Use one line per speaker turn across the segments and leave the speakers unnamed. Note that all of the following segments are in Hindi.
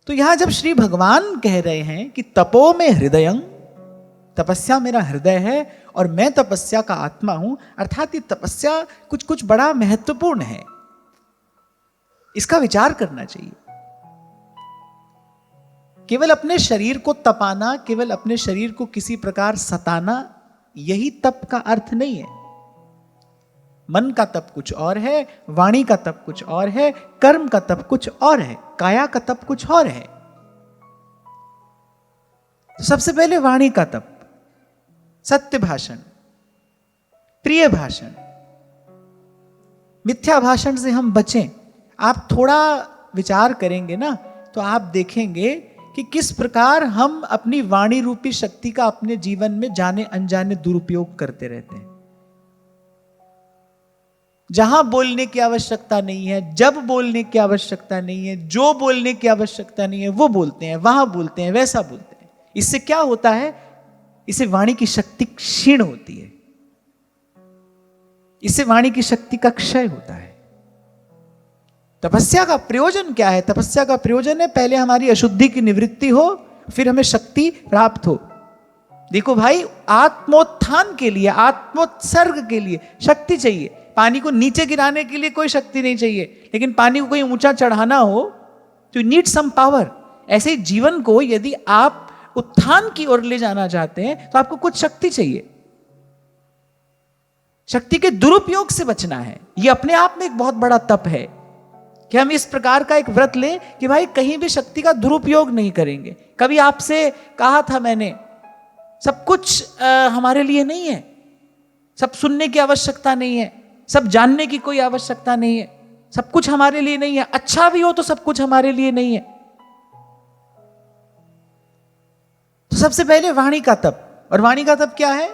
तो यहां जब श्री भगवान कह रहे हैं कि तपो में हृदयं, तपस्या मेरा हृदय है और मैं तपस्या का आत्मा हूं, अर्थात ये तपस्या कुछ कुछ बड़ा महत्वपूर्ण है, इसका विचार करना चाहिए। केवल अपने शरीर को तपाना, केवल अपने शरीर को किसी प्रकार सताना, यही तप का अर्थ नहीं है। मन का तप कुछ और है, वाणी का तप कुछ और है, कर्म का तप कुछ और है, काया का तप कुछ और है। तो सबसे पहले वाणी का तप, सत्य भाषण, प्रिय भाषण, मिथ्या भाषण से हम बचें। आप थोड़ा विचार करेंगे ना तो आप देखेंगे कि किस प्रकार हम अपनी वाणी रूपी शक्ति का अपने जीवन में जाने अनजाने दुरुपयोग करते रहते हैं। जहां बोलने की आवश्यकता नहीं है, जब बोलने की आवश्यकता नहीं है, जो बोलने की आवश्यकता नहीं है वो बोलते हैं, वहां बोलते हैं, वैसा बोलते हैं। इससे क्या होता है? इससे वाणी की शक्ति क्षीण होती है, इससे वाणी की शक्ति का क्षय होता है। तपस्या का प्रयोजन क्या है? तपस्या का प्रयोजन है पहले हमारी अशुद्धि की निवृत्ति हो, फिर हमें शक्ति प्राप्त हो। देखो भाई, आत्मोत्थान के लिए, आत्मोत्सर्ग के लिए शक्ति चाहिए। पानी को नीचे गिराने के लिए कोई शक्ति नहीं चाहिए, लेकिन पानी को कहीं ऊंचा चढ़ाना हो तो यू नीड सम पावर। ऐसे ही जीवन को यदि आप उत्थान की ओर ले जाना चाहते हैं तो आपको कुछ शक्ति चाहिए। शक्ति के दुरुपयोग से बचना है। यह अपने आप में एक बहुत बड़ा तप है कि हम इस प्रकार का एक व्रत लें कि भाई कहीं भी शक्ति का दुरुपयोग नहीं करेंगे। कभी आपसे कहा था मैंने, सब कुछ हमारे लिए नहीं है, सब सुनने की आवश्यकता नहीं है, सब जानने की कोई आवश्यकता नहीं है, सब कुछ हमारे लिए नहीं है। अच्छा भी हो तो सब कुछ हमारे लिए नहीं है। तो सबसे पहले वाणी का तप, और वाणी का तप क्या है?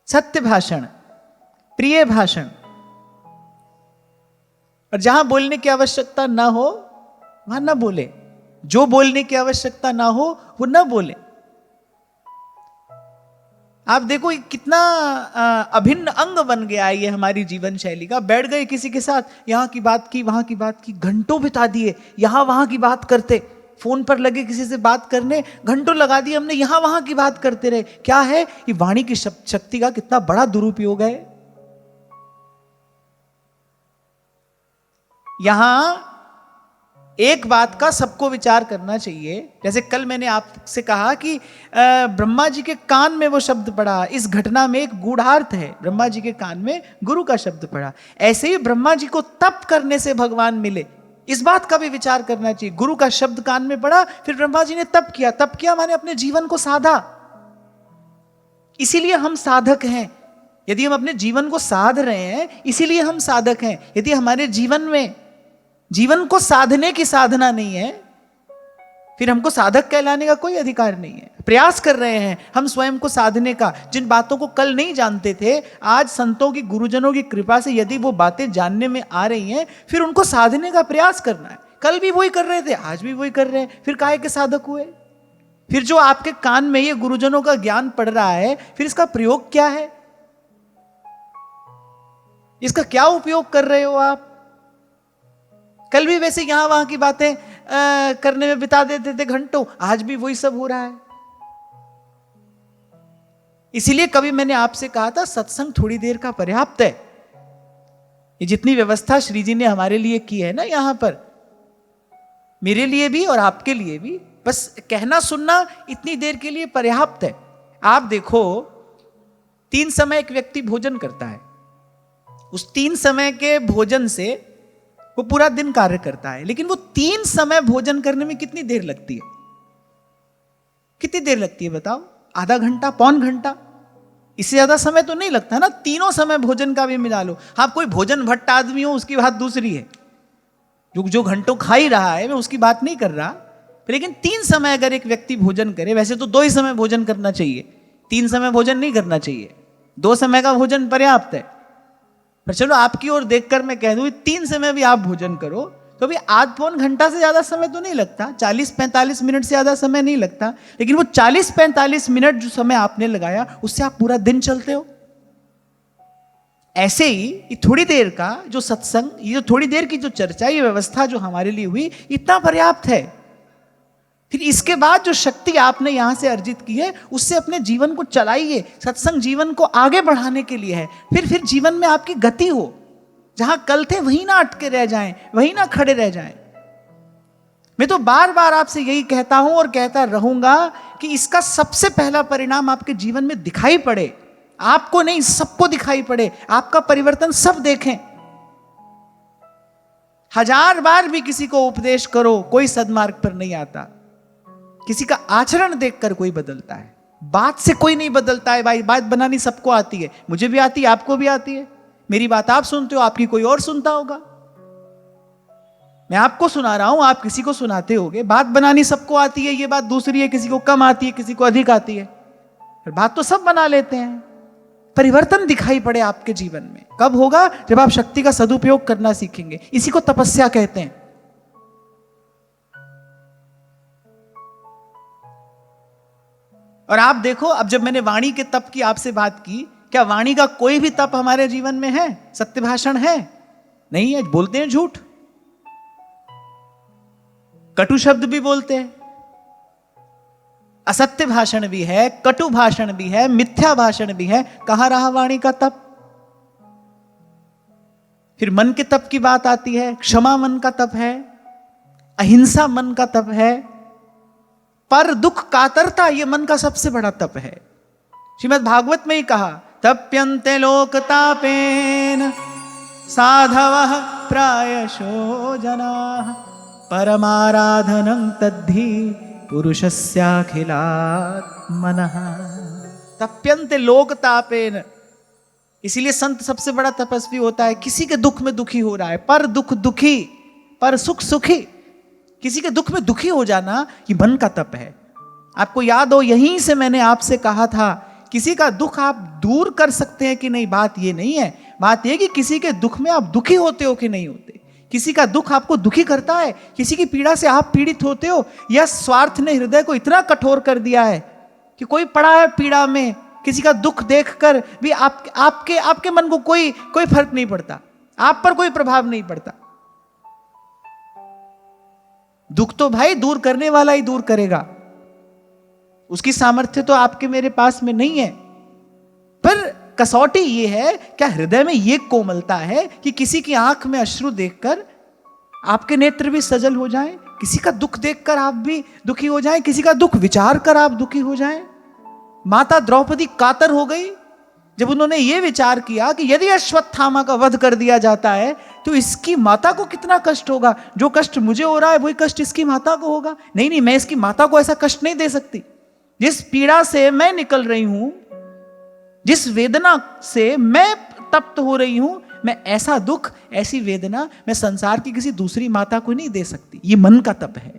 सत्य भाषण, प्रिय भाषण, और जहां बोलने की आवश्यकता ना हो वहां ना बोले, जो बोलने की आवश्यकता ना हो वो ना बोले। आप देखो कितना अभिन्न अंग बन गया है ये हमारी जीवन शैली का। बैठ गए किसी के साथ, यहां की बात की, वहां की बात की, घंटों बिता दिए यहां वहां की बात करते। फोन पर लगे किसी से बात करने, घंटों लगा दिए हमने, यहां वहां की बात करते रहे। क्या है? ये वाणी की शक्ति का कितना बड़ा दुरुपयोग है। यहां एक बात का सबको विचार करना चाहिए। जैसे कल मैंने आपसे कहा कि ब्रह्मा जी के कान में वो शब्द पड़ा, इस घटना में एक गूढ़ार्थ है। ब्रह्मा जी के कान में गुरु का शब्द पड़ा। ऐसे ही ब्रह्मा जी को तप करने से भगवान मिले, इस बात का भी विचार करना चाहिए। गुरु का शब्द कान में पड़ा, फिर ब्रह्मा जी ने तप किया। तप किया माने अपने जीवन को साधा। इसीलिए हम साधक हैं। यदि हम अपने जीवन को साध रहे हैं, इसीलिए हम साधक हैं। यदि हमारे जीवन में जीवन को साधने की साधना नहीं है, फिर हमको साधक कहलाने का कोई अधिकार नहीं है। प्रयास कर रहे हैं हम स्वयं को साधने का। जिन बातों को कल नहीं जानते थे, आज संतों की, गुरुजनों की कृपा से यदि वो बातें जानने में आ रही हैं, फिर उनको साधने का प्रयास करना है। कल भी वही कर रहे थे, आज भी वही कर रहे हैं, फिर काहे के साधक हुए? फिर जो आपके कान में ये गुरुजनों का ज्ञान पड़ रहा है, फिर इसका प्रयोग क्या है? इसका क्या उपयोग कर रहे हो आप? कल भी वैसे यहां वहां की बातें करने में बिता देते थे घंटों, आज भी वही सब हो रहा है। इसीलिए कभी मैंने आपसे कहा था, सत्संग थोड़ी देर का पर्याप्त है। ये जितनी व्यवस्था श्री जी ने हमारे लिए की है ना यहां पर, मेरे लिए भी और आपके लिए भी, बस कहना सुनना इतनी देर के लिए पर्याप्त है। आप देखो, 3 समय एक व्यक्ति भोजन करता है, उस 3 समय के भोजन से वो पूरा दिन कार्य करता है। लेकिन वो 3 समय भोजन करने में कितनी देर लगती है? कितनी देर लगती है बताओ? आधा घंटा, पौन घंटा, इससे ज्यादा समय तो नहीं लगता ना। तीनों समय भोजन का भी मिला लो। हाँ, कोई भोजन भट्ट आदमी हो उसकी बात दूसरी है, जो घंटों खा ही रहा है, मैं उसकी बात नहीं कर रहा। लेकिन 3 समय अगर एक व्यक्ति भोजन करे, वैसे तो 2 ही समय भोजन करना चाहिए, 3 समय भोजन नहीं करना चाहिए। 2 समय का भोजन पर्याप्त है। पर चलो आपकी ओर देखकर मैं कह दूं 3 समय भी आप भोजन करो तो भी आध पौन घंटा से ज्यादा समय तो नहीं लगता, 40-45 मिनट से ज्यादा समय नहीं लगता। लेकिन वो 40-45 मिनट जो समय आपने लगाया, उससे आप पूरा दिन चलते हो। ऐसे ही ये थोड़ी देर का जो सत्संग, ये जो थोड़ी देर की जो चर्चा, ये व्यवस्था जो हमारे लिए हुई, इतना पर्याप्त है। फिर इसके बाद जो शक्ति आपने यहां से अर्जित की है, उससे अपने जीवन को चलाइए। सत्संग जीवन को आगे बढ़ाने के लिए है। फिर जीवन में आपकी गति हो, जहां कल थे वहीं ना अटके रह जाएं, वहीं ना खड़े रह जाएं। मैं तो बार बार आपसे यही कहता हूं और कहता रहूंगा कि इसका सबसे पहला परिणाम आपके जीवन में दिखाई पड़े, आपको नहीं सबको दिखाई पड़े, आपका परिवर्तन सब देखें। 1000 बार भी किसी को उपदेश करो, कोई सद्मार्ग पर नहीं आता। किसी का आचरण देखकर कोई बदलता है, बात से कोई नहीं बदलता है। भाई बात बनानी सबको आती है, मुझे भी आती है, आपको भी आती है। मेरी बात आप सुनते हो, आपकी कोई और सुनता होगा। मैं आपको सुना रहा हूं, आप किसी को सुनाते होगे। बात बनानी सबको आती है, ये बात दूसरी है, किसी को कम आती है, किसी को अधिक आती है। फिर बात तो सब बना लेते हैं। परिवर्तन दिखाई पड़े आपके जीवन में कब होगा? जब आप शक्ति का सदुपयोग करना सीखेंगे। इसी को तपस्या कहते हैं। और आप देखो, अब जब मैंने वाणी के तप की आपसे बात की, क्या वाणी का कोई भी तप हमारे जीवन में है? सत्य भाषण है? नहीं है, बोलते हैं झूठ, कटु शब्द भी बोलते हैं, असत्य भाषण भी है, कटु भाषण भी है, मिथ्या भाषण भी है। कहां रहा वाणी का तप? फिर मन के तप की बात आती है। क्षमा मन का तप है, अहिंसा मन का तप है, पर दुख कातरता ये मन का सबसे बड़ा तप है। श्रीमद् भागवत में ही कहा, तप्यन्ते लोकतापेन साधवः प्रायशो जनाः परमाराधनं तद्धि पुरुषस्याखिलात् मनः। तप्यन्ते लोकतापेन, इसीलिए संत सबसे बड़ा तपस्वी होता है। किसी के दुख में दुखी हो रहा है, पर दुख दुखी, पर सुख सुखी। किसी के दुख में दुखी हो जाना ये मन का तप है। आपको याद हो, यहीं से मैंने आपसे कहा था, किसी का दुख आप दूर कर सकते हैं कि नहीं, बात ये नहीं है। बात यह कि किसी के दुख में आप दुखी होते हो कि नहीं होते। किसी का दुख आपको दुखी करता है, किसी की पीड़ा से आप पीड़ित होते हो, या स्वार्थ ने हृदय को इतना कठोर कर दिया है कि कोई पड़ा है पीड़ा में, किसी का दुख देखकर भी आपके मन को कोई फर्क नहीं पड़ता, आप पर कोई प्रभाव नहीं पड़ता। दुख तो भाई दूर करने वाला ही दूर करेगा, उसकी सामर्थ्य तो आपके मेरे पास में नहीं है। पर कसौटी ये है, क्या हृदय में ये कोमलता है कि किसी की आंख में अश्रु देखकर आपके नेत्र भी सजल हो जाएं, किसी का दुख देखकर आप भी दुखी हो जाएं, किसी का दुख विचार कर आप दुखी हो जाएं। माता द्रौपदी कातर हो गई जब उन्होंने ये विचार किया कि यदि अश्वत्थामा का वध कर दिया जाता है तो इसकी माता को कितना कष्ट होगा। जो कष्ट मुझे हो रहा है वही कष्ट इसकी माता को होगा। नहीं, मैं इसकी माता को ऐसा कष्ट नहीं दे सकती। जिस पीड़ा से मैं निकल रही हूं, जिस वेदना से मैं तप्त हो रही हूं, मैं ऐसा दुख, ऐसी वेदना मैं संसार की किसी दूसरी माता को नहीं दे सकती। ये मन का तप है,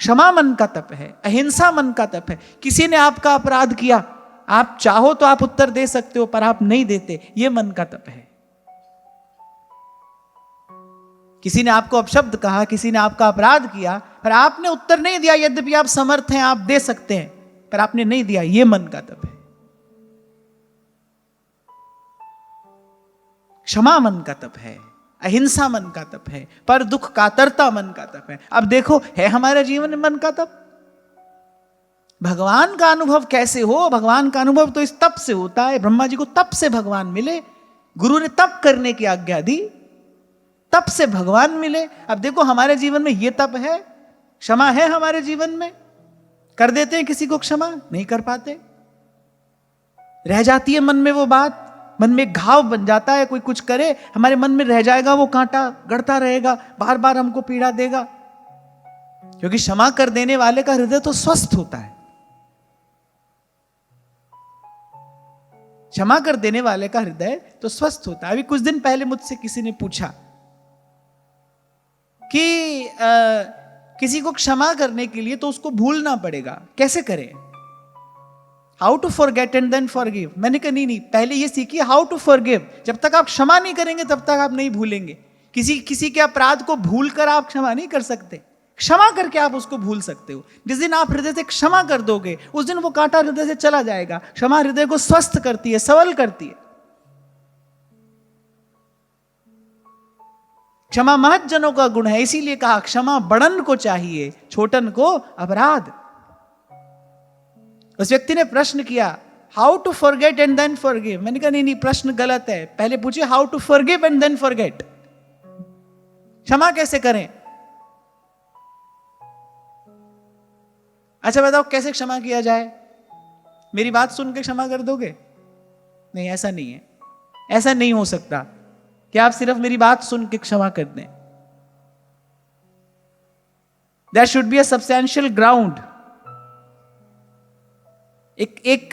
क्षमा मन का तप है, अहिंसा मन का तप है। किसी ने आपका अपराध किया, आप चाहो तो आप उत्तर दे सकते हो, पर आप नहीं देते, ये मन का तप है। किसी ने आपको अपशब्द कहा, किसी ने आपका अपराध किया, पर आपने उत्तर नहीं दिया, यद्यपि आप समर्थ हैं, आप दे सकते हैं, पर आपने नहीं दिया, ये मन का तप है। क्षमा मन का तप है, अहिंसा मन का तप है, पर दुख कातरता मन का तप है। अब देखो, है हमारे जीवन में मन का तप? भगवान का अनुभव कैसे हो? भगवान का अनुभव तो इस तप से होता है। ब्रह्मा जी को तप से भगवान मिले, गुरु ने तप करने की आज्ञा दी, तप से भगवान मिले। अब देखो, हमारे जीवन में ये तप है, क्षमा है हमारे जीवन में? कर देते हैं किसी को क्षमा? नहीं कर पाते। रह जाती है मन में वो बात, मन में घाव बन जाता है। कोई कुछ करे, हमारे मन में रह जाएगा, वो कांटा गड़ता रहेगा, बार बार हमको पीड़ा देगा। क्योंकि क्षमा कर देने वाले का हृदय तो स्वस्थ होता है। क्षमा कर देने वाले का हृदय तो स्वस्थ होता है। अभी कुछ दिन पहले मुझसे किसी ने पूछा कि किसी को क्षमा करने के लिए तो उसको भूलना पड़ेगा, कैसे करें? How to forget and then forgive. मैंने कहा नहीं, पहले ये सीखिए हाउ टू फॉरगिव। जब तक आप क्षमा नहीं करेंगे तब तक आप नहीं भूलेंगे। किसी के अपराध को भूल कर आप क्षमा नहीं कर सकते, क्षमा करके आप उसको भूल सकते हो। जिस दिन आप हृदय से क्षमा कर दोगे, उस दिन वो कांटा हृदय से चला जाएगा। क्षमा हृदय को स्वस्थ करती है, सबल करती है। क्षमा महत जनों का गुण है, इसीलिए कहा क्षमा बड़न को चाहिए, छोटन को अपराध। उस व्यक्ति ने प्रश्न किया how to forget and then forgive. मैंने कहा नहीं, प्रश्न गलत है, पहले पूछिए how to forgive and then forget. क्षमा कैसे करें? अच्छा बताओ कैसे क्षमा किया जाए? मेरी बात सुन के क्षमा कर दोगे? नहीं, ऐसा नहीं है, ऐसा नहीं हो सकता कि आप सिर्फ मेरी बात सुन के क्षमा कर दें। There should be a substantial ground, एक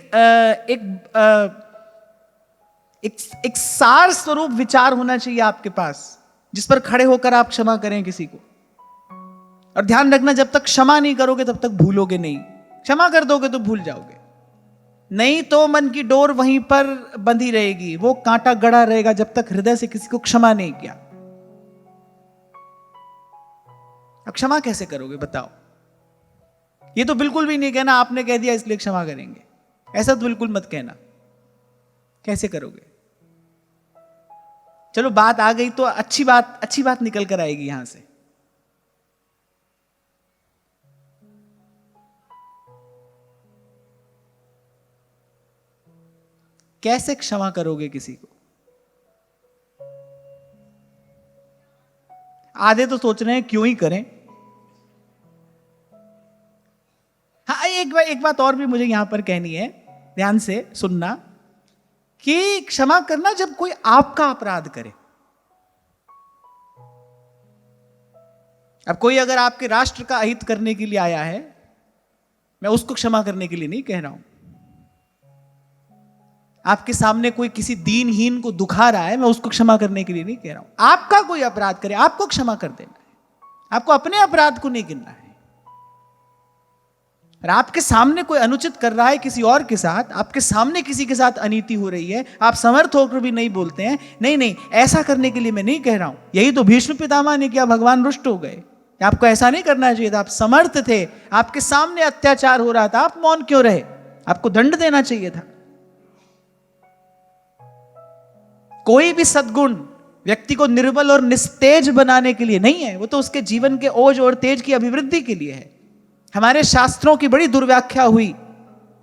सार स्वरूप विचार होना चाहिए आपके पास, जिस पर खड़े होकर आप क्षमा करें किसी को। और ध्यान रखना, जब तक क्षमा नहीं करोगे तब तक भूलोगे नहीं। क्षमा कर दोगे तो भूल जाओगे, नहीं तो मन की डोर वहीं पर बंधी रहेगी, वो कांटा गड़ा रहेगा जब तक हृदय से किसी को क्षमा नहीं किया। अब क्षमा कैसे करोगे बताओ? ये तो बिल्कुल भी नहीं कहना आपने कह दिया इसलिए क्षमा करेंगे, ऐसा तो बिल्कुल मत कहना। कैसे करोगे? चलो बात आ गई तो अच्छी बात निकल कर आएगी यहां से। कैसे क्षमा करोगे किसी को? आधे तो सोच रहे हैं क्यों ही करें। हाँ, एक बात और भी मुझे यहां पर कहनी है, ध्यान से सुनना, कि क्षमा करना जब कोई आपका अपराध करे। अब कोई अगर आपके राष्ट्र का अहित करने के लिए आया है, मैं उसको क्षमा करने के लिए नहीं कह रहा हूं। आपके सामने कोई किसी दीनहीन को दुखा रहा है, मैं उसको क्षमा करने के लिए नहीं कह रहा हूं। आपका कोई अपराध करे, आपको क्षमा कर देना है, आपको अपने अपराध को नहीं गिनना है। और आपके सामने कोई अनुचित कर रहा है किसी और के साथ, आपके सामने किसी के साथ अनीति हो रही है, आप समर्थ होकर भी नहीं बोलते हैं, नहीं ऐसा करने के लिए मैं नहीं कह रहा हूं। यही तो भीष्म पितामह ने किया, भगवान रुष्ट हो गए। आपको ऐसा नहीं करना चाहिए था, आप समर्थ थे, आपके सामने अत्याचार हो रहा था, आप मौन क्यों रहे? आपको दंड देना चाहिए था। कोई भी सद्गुण व्यक्ति को निर्बल और निस्तेज बनाने के लिए नहीं है, वो तो उसके जीवन के ओज और तेज की अभिवृद्धि के लिए है। हमारे शास्त्रों की बड़ी दुर्व्याख्या हुई,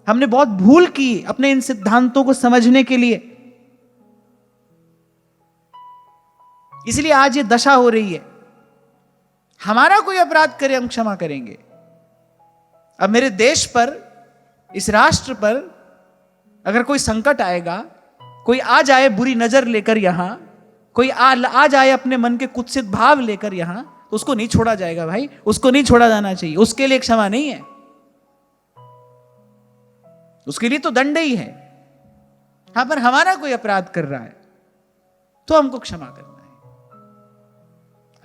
हमने बहुत भूल की अपने इन सिद्धांतों को समझने के लिए, इसलिए आज ये दशा हो रही है। हमारा कोई अपराध करे हम क्षमा करेंगे। अब मेरे देश पर, इस राष्ट्र पर अगर कोई संकट आएगा, कोई आ जाए बुरी नजर लेकर यहां, कोई आ जाए अपने मन के कुत्सित भाव लेकर यहां, तो उसको नहीं छोड़ा जाएगा भाई, उसको नहीं छोड़ा जाना चाहिए। उसके लिए क्षमा नहीं है, उसके लिए तो दंड ही है। हां, पर हमारा कोई अपराध कर रहा है तो हमको क्षमा करना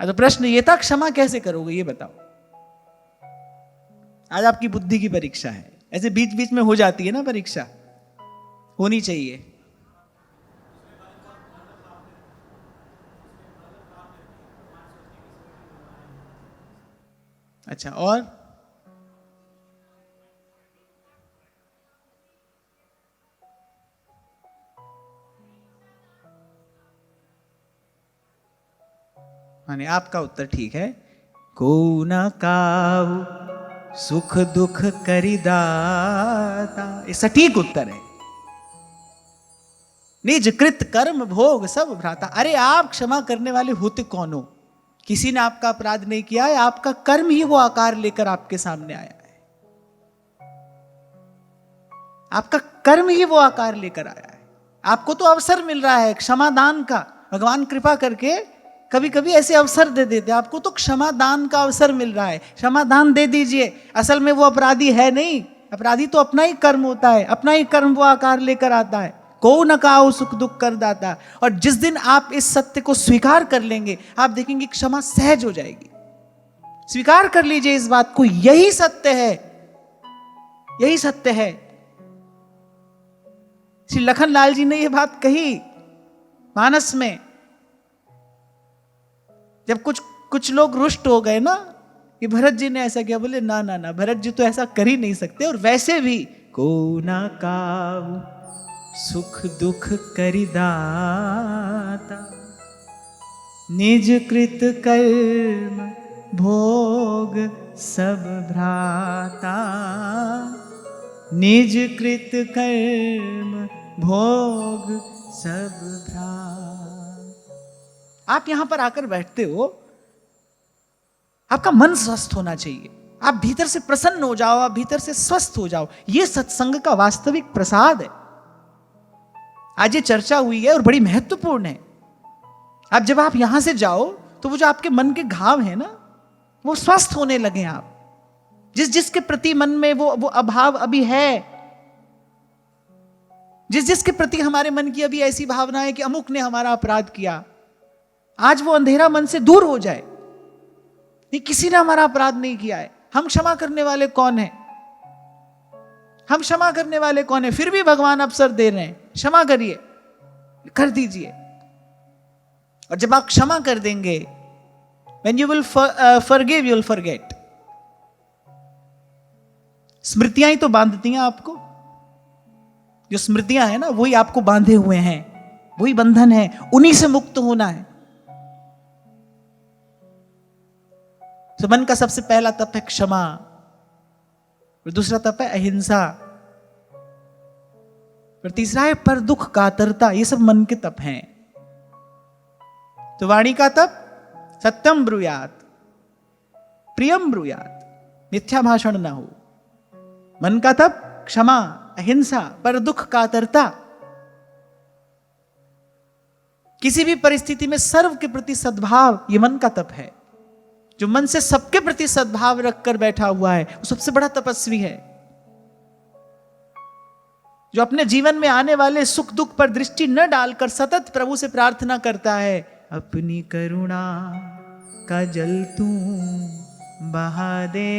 है। तो प्रश्न ये था, क्षमा कैसे करोगे ये बताओ। आज आपकी बुद्धि की परीक्षा है। ऐसे बीच बीच में हो जाती है ना परीक्षा, होनी चाहिए। अच्छा, और माने आपका उत्तर ठीक है। को न काऊ सुख दुख करिदाता, ये सटीक उत्तर है। निज कृत कर्म भोग सब भ्राता। अरे आप क्षमा करने वाले होते कौन हो? किसी ने आपका अपराध नहीं किया है, आपका कर्म ही वो आकार लेकर आपके सामने आया है। आपका कर्म ही वो आकार लेकर आया है। आपको तो अवसर मिल रहा है क्षमादान का। भगवान कृपा करके कभी कभी ऐसे अवसर दे देते, आपको तो क्षमादान का अवसर मिल रहा है, क्षमादान दे दीजिए। असल में वो अपराधी है नहीं, अपराधी तो अपना ही कर्म होता है, अपना ही कर्म वो आकार लेकर आता है। को न काऊ सुख दुख कर दाता। और जिस दिन आप इस सत्य को स्वीकार कर लेंगे, आप देखेंगे क्षमा सहज हो जाएगी। स्वीकार कर लीजिए इस बात को, यही सत्य है, यही सत्य है। श्री लखनलाल जी ने यह बात कही मानस में, जब कुछ लोग रुष्ट हो गए ना कि भरत जी ने ऐसा किया, बोले ना ना ना, भरत जी तो ऐसा कर ही नहीं सकते। और वैसे भी को न काऊ सुख दुख करिदाता, निज कृत कर्म भोग सब भ्राता, निज कृत कर्म भोग सब भ्राता। आप यहां पर आकर बैठते हो, आपका मन स्वस्थ होना चाहिए, आप भीतर से प्रसन्न हो जाओ, आप भीतर से स्वस्थ हो जाओ। यह सत्संग का वास्तविक प्रसाद है। आज ये चर्चा हुई है और बड़ी महत्वपूर्ण है। अब जब आप यहां से जाओ तो वो जो आपके मन के घाव है ना, वो स्वस्थ होने लगे। आप जिसके प्रति मन में वो अभाव अभी है, जिसके प्रति हमारे मन की अभी ऐसी भावना है कि अमुक ने हमारा अपराध किया, आज वो अंधेरा मन से दूर हो जाए। नहीं, किसी ने हमारा अपराध नहीं किया है, हम क्षमा करने वाले कौन है? हम क्षमा करने वाले कौन है? फिर भी भगवान अवसर दे रहे हैं, क्षमा करिए, कर दीजिए। और जब आप क्षमा कर देंगे, when you will forgive, you will forget। स्मृतियां ही तो बांधती हैं आपको। जो स्मृतियां हैं ना, वही आपको बांधे हुए हैं, वही बंधन है, उन्हीं से मुक्त होना है। तो मन का सबसे पहला तप है क्षमा, और दूसरा तप है अहिंसा, और तीसरा है पर दुख कातरता। ये सब मन के तप हैं। तो वाणी का तप सत्यम ब्रूयात, प्रियम ब्रूयात, मिथ्या भाषण ना हो। मन का तप क्षमा, अहिंसा, पर दुख कातरता। किसी भी परिस्थिति में सर्व के प्रति सद्भाव, ये मन का तप है। जो मन से सबके प्रति सद्भाव रखकर बैठा हुआ है, वो सबसे बड़ा तपस्वी है। जो अपने जीवन में आने वाले सुख दुख पर दृष्टि न डालकर सतत प्रभु से प्रार्थना करता है, अपनी करुणा का जल तू बहा दे,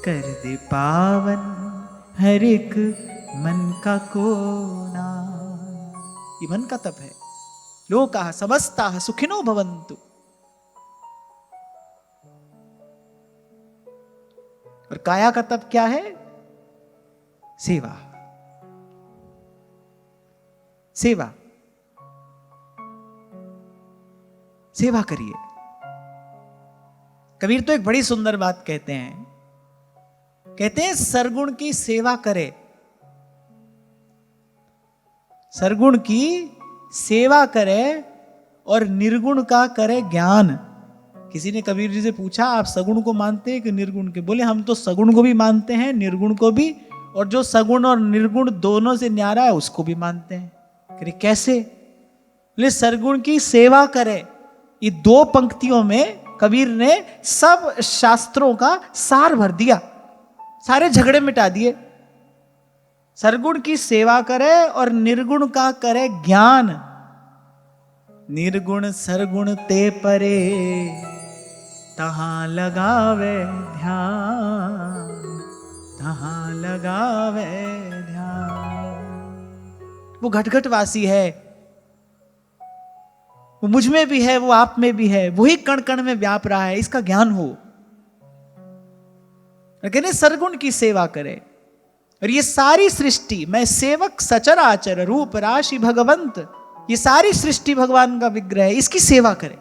कर दे पावन हर एक मन का कोना। ये मन का तप है। लोकाः समस्ताः सुखिनो भवन्तु। और काया का तप क्या है? सेवा। सेवा, सेवा करिए। कबीर तो एक बड़ी सुंदर बात कहते हैं, कहते हैं सरगुण की सेवा करे। सरगुण की सेवा करे और निर्गुण का करे ज्ञान। किसी ने कबीर जी से पूछा, आप सगुण को मानते हैं कि निर्गुण के? बोले, हम तो सगुण को भी मानते हैं, निर्गुण को भी, और जो सगुण और निर्गुण दोनों से न्यारा है उसको भी मानते हैं। कह कैसे? बोले, सरगुण की सेवा करे। ये दो पंक्तियों में कबीर ने सब शास्त्रों का सार भर दिया, सारे झगड़े मिटा दिए। सरगुण की सेवा करे और निर्गुण का करे ज्ञान। निर्गुण सरगुण ते परे, तहां लगावे ध्यान, तहां लगावे ध्यान। वो घटघटवासी है, वो मुझ में भी है, वो आप में भी है, वही कण कण में व्याप रहा है, इसका ज्ञान हो। कहने सरगुण की सेवा करे। और ये सारी सृष्टि, मैं सेवक सचर आचर रूप राशि भगवंत, ये सारी सृष्टि भगवान का विग्रह है, इसकी सेवा करे।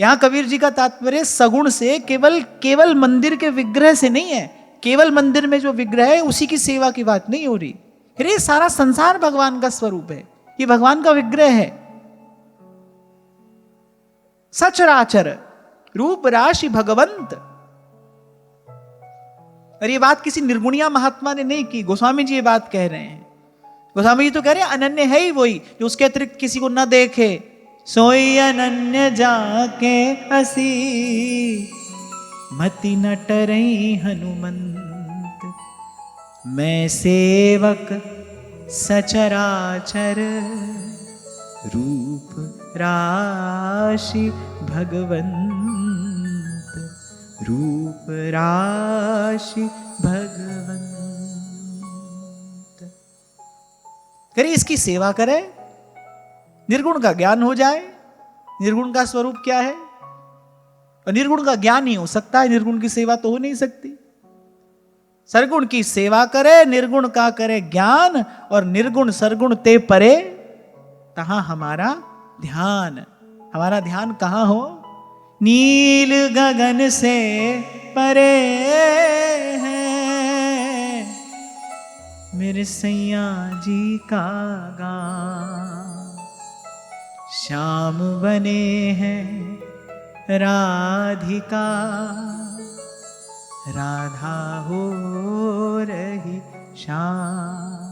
यहां कबीर जी का तात्पर्य सगुण से केवल मंदिर के विग्रह से नहीं है। केवल मंदिर में जो विग्रह है उसी की सेवा की बात नहीं हो रही। फिर ये सारा संसार भगवान का स्वरूप है, ये भगवान का विग्रह है। सचराचर रूप राशि भगवंत। और ये बात किसी निर्गुणिया महात्मा ने नहीं की, गोस्वामी जी ये बात कह रहे हैं। गोस्वामी जी तो कह रहे हैं अनन्य है ही वही जो उसके अतिरिक्त किसी को न देखे। सोई अनन्य जाके असी, मति न टरई हनुमंत। मैं सेवक सचराचर रूप राशि भगवंत, रूप राशि भगवंत। करिए, इसकी सेवा करे, निर्गुण का ज्ञान हो जाए। निर्गुण का स्वरूप क्या है? और निर्गुण का ज्ञान ही हो सकता है, निर्गुण की सेवा तो हो नहीं सकती। सरगुण की सेवा करे, निर्गुण का करे ज्ञान, और निर्गुण सरगुण ते परे, तहां हमारा ध्यान। हमारा ध्यान कहां हो? नील गगन से परे है मेरे सैया जी का गाँव, श्याम बने हैं राधिका, राधा हो रही श्याम।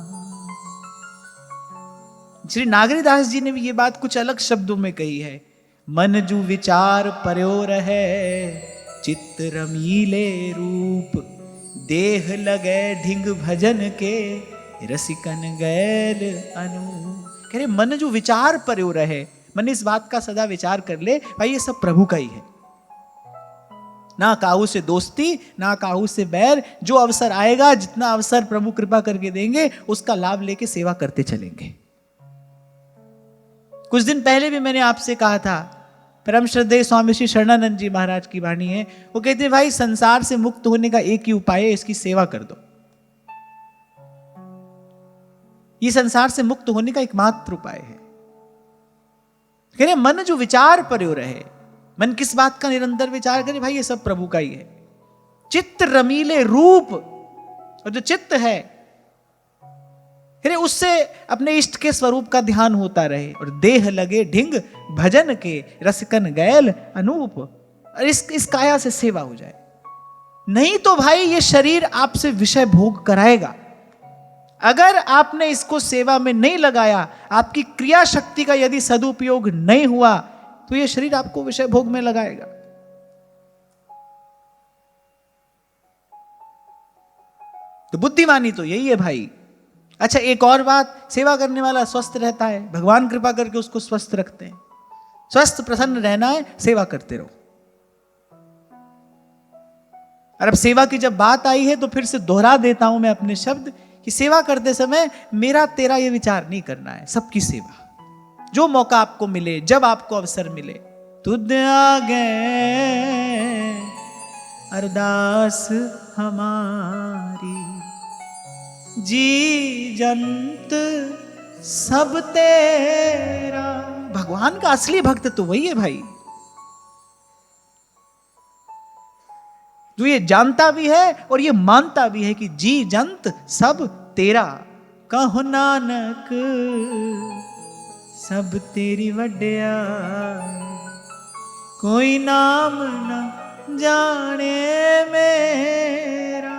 श्री नागरीदास जी ने भी ये बात कुछ अलग शब्दों में कही है। मन जू विचार पर्यो रहे, चित्त रमीले रूप, देह लगे ढिंग भजन के, रसिकन गैल अनु। कह रहे मन जो विचार पर्यो रहे, मन इस बात का सदा विचार कर ले भाई ये सब प्रभु का ही है। ना काहू से दोस्ती, ना काहू से बैर। जो अवसर आएगा, जितना अवसर प्रभु कृपा करके देंगे, उसका लाभ लेके सेवा करते चलेंगे। कुछ दिन पहले भी मैंने आपसे कहा था, परम श्रद्धेय स्वामी श्री शरणानंद जी महाराज की वाणी है। वो कहते हैं भाई संसार से मुक्त होने का एक ही उपाय है, इसकी सेवा कर दो। ये संसार से मुक्त होने का एकमात्र उपाय है। कह रहे मन जो विचार पर्यो रहे, मन किस बात का निरंतर विचार करे? भाई ये सब प्रभु का ही है। चित्त रमीले रूप, और जो चित्त है उससे अपने इष्ट के स्वरूप का ध्यान होता रहे, और देह लगे ढिंग भजन के, रसिकन गैल अनूप। और इस काया से सेवा हो जाए। नहीं तो भाई ये शरीर आपसे विषय भोग कराएगा। अगर आपने इसको सेवा में नहीं लगाया, आपकी क्रिया शक्ति का यदि सदुपयोग नहीं हुआ, तो ये शरीर आपको विषय भोग में लगाएगा। तो बुद्धिमानी तो यही है भाई। अच्छा एक और बात, सेवा करने वाला स्वस्थ रहता है, भगवान कृपा करके उसको स्वस्थ रखते हैं। स्वस्थ प्रसन्न रहना है, सेवा करते रहो। और अब सेवा की जब बात आई है तो फिर से दोहरा देता हूं मैं अपने शब्द कि सेवा करते समय मेरा तेरा ये विचार नहीं करना है। सबकी सेवा, जो मौका आपको मिले, जब आपको अवसर मिले, तुद आगे अरदास हमारी, जी जंत सब तेरा। भगवान का असली भक्त तो वही है भाई, जो ये जानता भी है और ये मानता भी है कि जी जंत सब तेरा। कहो नानक सब तेरी वड्या, कोई नाम न जाने मेरा।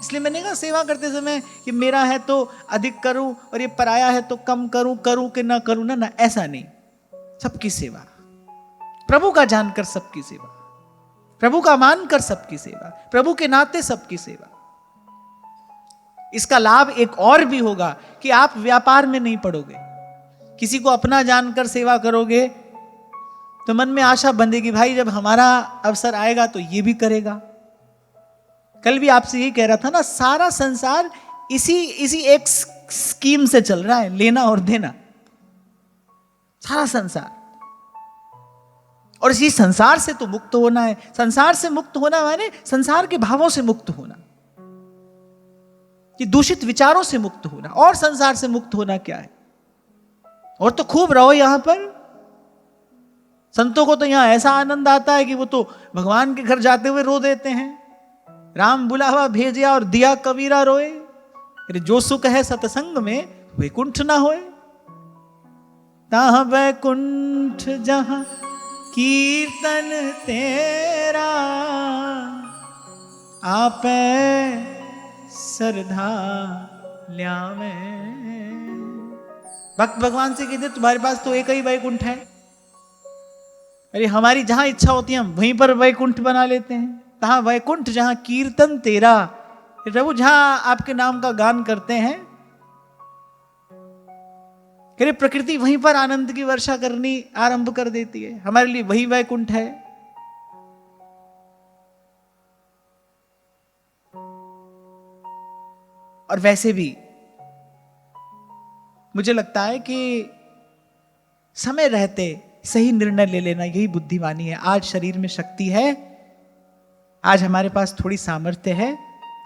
इसलिए मैंने कहा सेवा करते समय कि मेरा है तो अधिक करूं और ये पराया है तो कम करूं, करूं कि ना करूं, ना ऐसा नहीं। सबकी सेवा, प्रभु का जानकर सबकी सेवा, प्रभु का मानकर सबकी सेवा, प्रभु के नाते सबकी सेवा। इसका लाभ एक और भी होगा कि आप व्यापार में नहीं पड़ोगे। किसी को अपना जानकर सेवा करोगे तो मन में आशा बंधेगी, भाई जब हमारा अवसर आएगा तो ये भी करेगा। कल भी आपसे यही कह रहा था ना, सारा संसार इसी एक स्कीम से चल रहा है, लेना और देना, सारा संसार। और इसी संसार से तो मुक्त होना है। संसार से मुक्त होना माने संसार के भावों से मुक्त होना, कि दूषित विचारों से मुक्त होना। और संसार से मुक्त होना क्या है? और तो खूब रहो यहां पर। संतों को तो यहां ऐसा आनंद आता है कि वो तो भगवान के घर जाते हुए रो देते हैं। राम बुलावा भेजिया और दिया कबीरा रोए, जो सुख है सत्संग में वैकुंठ ना होए। ताह वैकुंठ जहां कीर्तन तेरा, आपे श्रद्धा ल्यावे। भक्त भगवान से कहते तुम्हारे पास तो एक ही वैकुंठ है। अरे हमारी जहां इच्छा होती है हम वहीं पर वैकुंठ बना लेते हैं। तहां वैकुंठ जहां कीर्तन तेरा, प्रभु जहां आपके नाम का गान करते हैं, कह प्रकृति वहीं पर आनंद की वर्षा करनी आरंभ कर देती है। हमारे लिए वही वैकुंठ है। और वैसे भी मुझे लगता है कि समय रहते सही निर्णय ले लेना यही बुद्धिमानी है। आज शरीर में शक्ति है, आज हमारे पास थोड़ी सामर्थ्य है,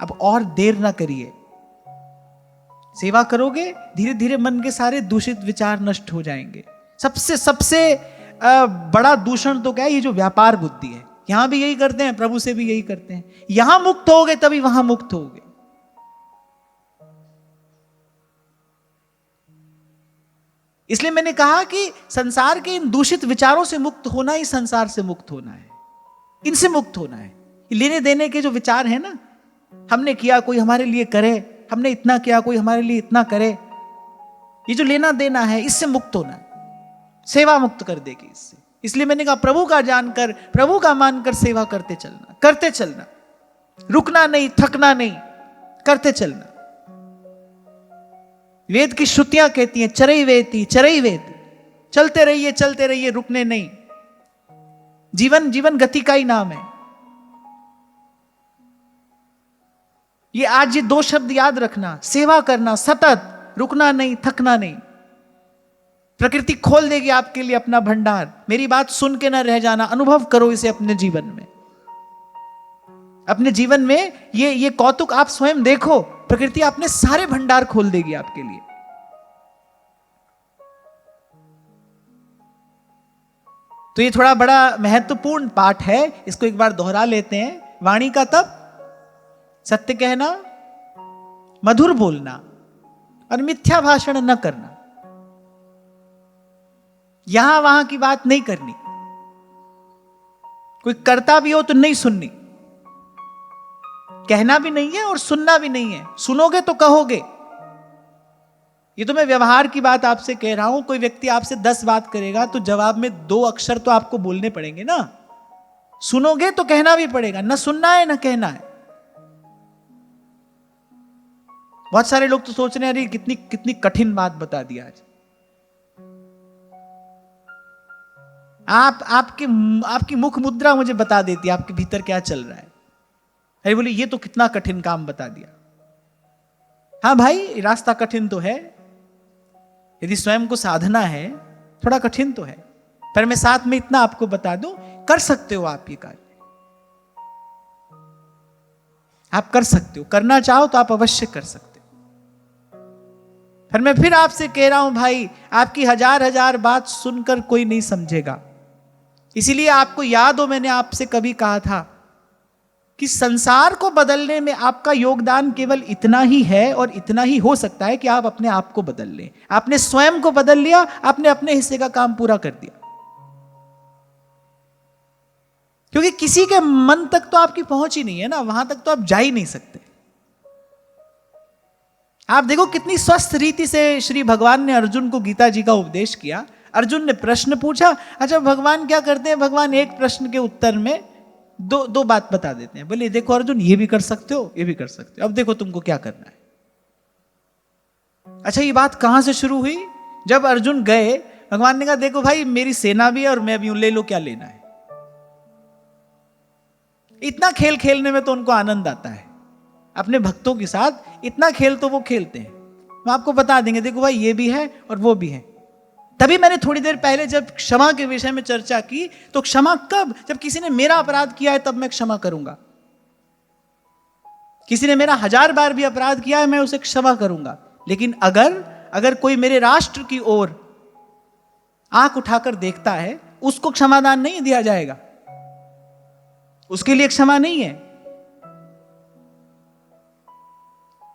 अब और देर ना करिए। सेवा करोगे, धीरे धीरे मन के सारे दूषित विचार नष्ट हो जाएंगे। सबसे सबसे बड़ा दूषण तो क्या है, ये जो व्यापार बुद्धि है। यहां भी यही करते हैं, प्रभु से भी यही करते हैं। यहां मुक्त होगे तभी वहां मुक्त होगे। इसलिए मैंने कहा कि संसार के इन दूषित विचारों से मुक्त होना ही संसार से मुक्त होना है, इनसे मुक्त होना है। लेने देने के जो विचार है ना, हमने किया कोई हमारे लिए करे, हमने इतना किया कोई हमारे लिए इतना करे, ये जो लेना देना है, इससे मुक्त होना है। सेवा मुक्त कर देगी इससे। इसलिए मैंने कहा प्रभु का जानकर, प्रभु का मानकर सेवा करते चलना, करते चलना, रुकना नहीं, थकना नहीं, करते चलना। वेद की श्रुतियां कहती हैं चरई वेती, चरई वेद, चलते रहिए, रुकने नहीं। जीवन जीवन गति का ही नाम है। ये आज ये 2 शब्द याद रखना, सेवा करना सतत, रुकना नहीं, थकना नहीं। प्रकृति खोल देगी आपके लिए अपना भंडार। मेरी बात सुन के ना रह जाना, अनुभव करो इसे अपने जीवन में। अपने जीवन में ये कौतुक आप स्वयं देखो, प्रकृति अपने सारे भंडार खोल देगी आपके लिए। तो ये थोड़ा बड़ा महत्वपूर्ण पाठ है, इसको एक बार दोहरा लेते हैं। वाणी का तप, सत्य कहना, मधुर बोलना और मिथ्या भाषण न करना। यहां वहां की बात नहीं करनी। कोई करता भी हो तो नहीं सुननी, कहना भी नहीं है और सुनना भी नहीं है। सुनोगे तो कहोगे। ये तो मैं व्यवहार की बात आपसे कह रहा हूं। कोई व्यक्ति आपसे 10 बात करेगा तो जवाब में 2 अक्षर तो आपको बोलने पड़ेंगे ना। सुनोगे तो कहना भी पड़ेगा, ना सुनना है ना कहना है। बहुत सारे लोग तो सोच रहे हैं अरे कितनी कितनी कठिन बात बता दी आज। आपकी मुख मुद्रा मुझे बता देती है आपके भीतर क्या चल रहा है। अरे बोले ये तो कितना कठिन काम बता दिया। हाँ भाई, रास्ता कठिन तो है। यदि स्वयं को साधना है, थोड़ा कठिन तो है, पर मैं साथ में इतना आपको बता दूं, कर सकते हो आप ये कार्य। आप कर सकते हो, करना चाहो तो आप अवश्य कर सकते हो। पर मैं फिर आपसे कह रहा हूं भाई, आपकी हजार बात सुनकर कोई नहीं समझेगा। इसीलिए आपको याद हो, मैंने आपसे कभी कहा था कि संसार को बदलने में आपका योगदान केवल इतना ही है और इतना ही हो सकता है कि आप अपने आप को बदल लें। आपने स्वयं को बदल लिया, आपने अपने हिस्से का काम पूरा कर दिया। क्योंकि किसी के मन तक तो आपकी पहुंच ही नहीं है ना, वहां तक तो आप जा ही नहीं सकते। आप देखो कितनी स्वस्थ रीति से श्री भगवान ने अर्जुन को गीता जी का उपदेश किया। अर्जुन ने प्रश्न पूछा, अच्छा भगवान क्या करते हैं? भगवान एक प्रश्न के उत्तर में दो बात बता देते हैं। बोले देखो अर्जुन, ये भी कर सकते हो, ये भी कर सकते हो, अब देखो तुमको क्या करना है। अच्छा, ये बात कहां से शुरू हुई? जब अर्जुन गए, भगवान ने कहा देखो भाई मेरी सेना भी है और मैं भी हूं, ले लो क्या लेना है। इतना खेल खेलने में तो उनको आनंद आता है। अपने भक्तों के साथ इतना खेल तो वो खेलते हैं। वो आपको बता देंगे देखो भाई ये भी है और वो भी है। तभी मैंने थोड़ी देर पहले जब क्षमा के विषय में चर्चा की, तो क्षमा कब? जब किसी ने मेरा अपराध किया है तब मैं क्षमा करूंगा। किसी ने मेरा 1000 बार भी अपराध किया है, मैं उसे क्षमा करूंगा। लेकिन अगर कोई मेरे राष्ट्र की ओर आंख उठाकर देखता है, उसको क्षमादान नहीं दिया जाएगा। उसके लिए क्षमा नहीं है।